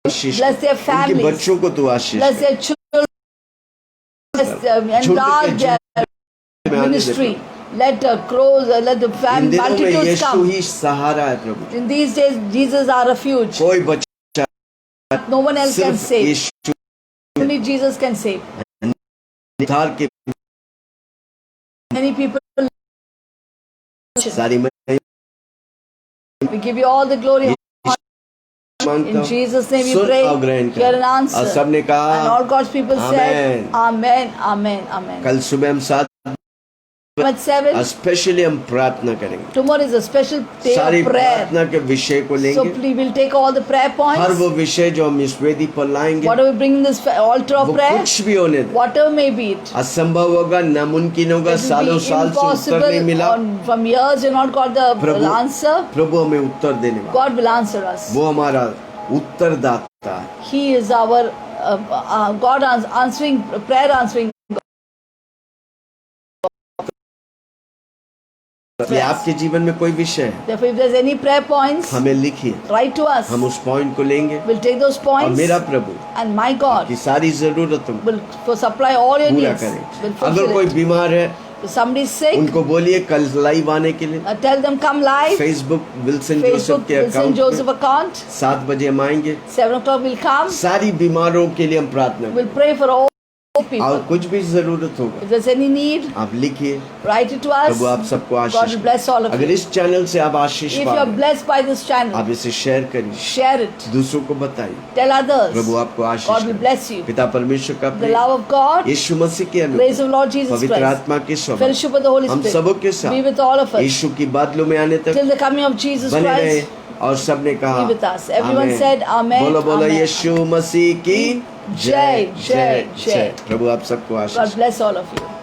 Ashish, Bless their उनके families. बच्चों को तू आशीष Bless कर। their children. Bless them. Enlarge their में आने दे ministry. Prabhu. Let the crows, let the इन दिनों में multitudes यीशु come. ही सहारा है प्रभु। In these days, Jesus is our refuge. कोई बच्चा No one else can सिर्फ save. Yeshu Only Jesus can save. उद्धार के Many people. सारी We give you all the glory. मांगता In हूं। Jesus' name we soon pray. और ग्रहण कर। Hear an answer. और सबने कहा And all God's people said, Amen. Amen, Amen, Amen. कल सुबह हम साथ At 7, स्पेशली हम प्रार्थना करेंगे, tomorrow is a special day सारी of prayer. प्रार्थना के विषय को So लेंगे, we will take all the prayer her points. वो विषय जो हम इस वेदी पर लाएंगे, What are we bringing this altar of वो prayer? कुछ भी होने दे, Whatever may be it. असंभव होगा, नामुमकिन होगा, It will सालों be साल से उत्तर नहीं मिला, impossible. From years you not got the Prabhu answer. प्रभु हमें उत्तर देने वाला, God will answer us. वो हमारा उत्तरदाता है। He is our God answering prayer answering. इसलिए आपके जीवन में कोई विषय है, Therefore, if there's any prayer points, हमें लिखिए, write to us. हम उस पॉइंट को लेंगे We'll take those और points, मेरा प्रभु and my God की सारी जरूरतों को will supply all your पूरा needs. Will करें। अगर fulfill कोई it. बीमार है, If somebody is sick, उनको बोलिए कल लाइव आने के लिए। tell them come live. Facebook Wilson Joseph Facebook के Wilson अकाउंट Joseph में account. 7 बजे हम आएंगे। 7 o'clock will come. सारी बीमारों के लिए हम प्रार्थना We'll करें, pray for all people. और कुछ भी जरूरत होगा If there's any need, आप लिखिए, write it to us. प्रभु आप सबको God Ashish will bless all they. of अगर you. इस चैनल से आप आशीष If पा you are रहे हैं, blessed by this channel, आप इसे शेयर करिए, share it. दूसरों को बताइए, Tell others. प्रभु आपको God Ashish will they. bless you. पिता परमेश्वर का The Prem, love of God, यीशु मसीह के grace अनुग्रह, of Lord Jesus पवित्र Christ, आत्मा के स्वभाव fellowship of the Holy हम सबों के Spirit, साथ be with all of us यीशु की बादलों में आने तक till the coming of Jesus बने रहे। Christ. और सबने कहा be with us. Everyone amen. said amen, बोलो बोलो amen. यीशु मसीह की जय, जय, जय। प्रभु आप सबको आशीष God bless all of you.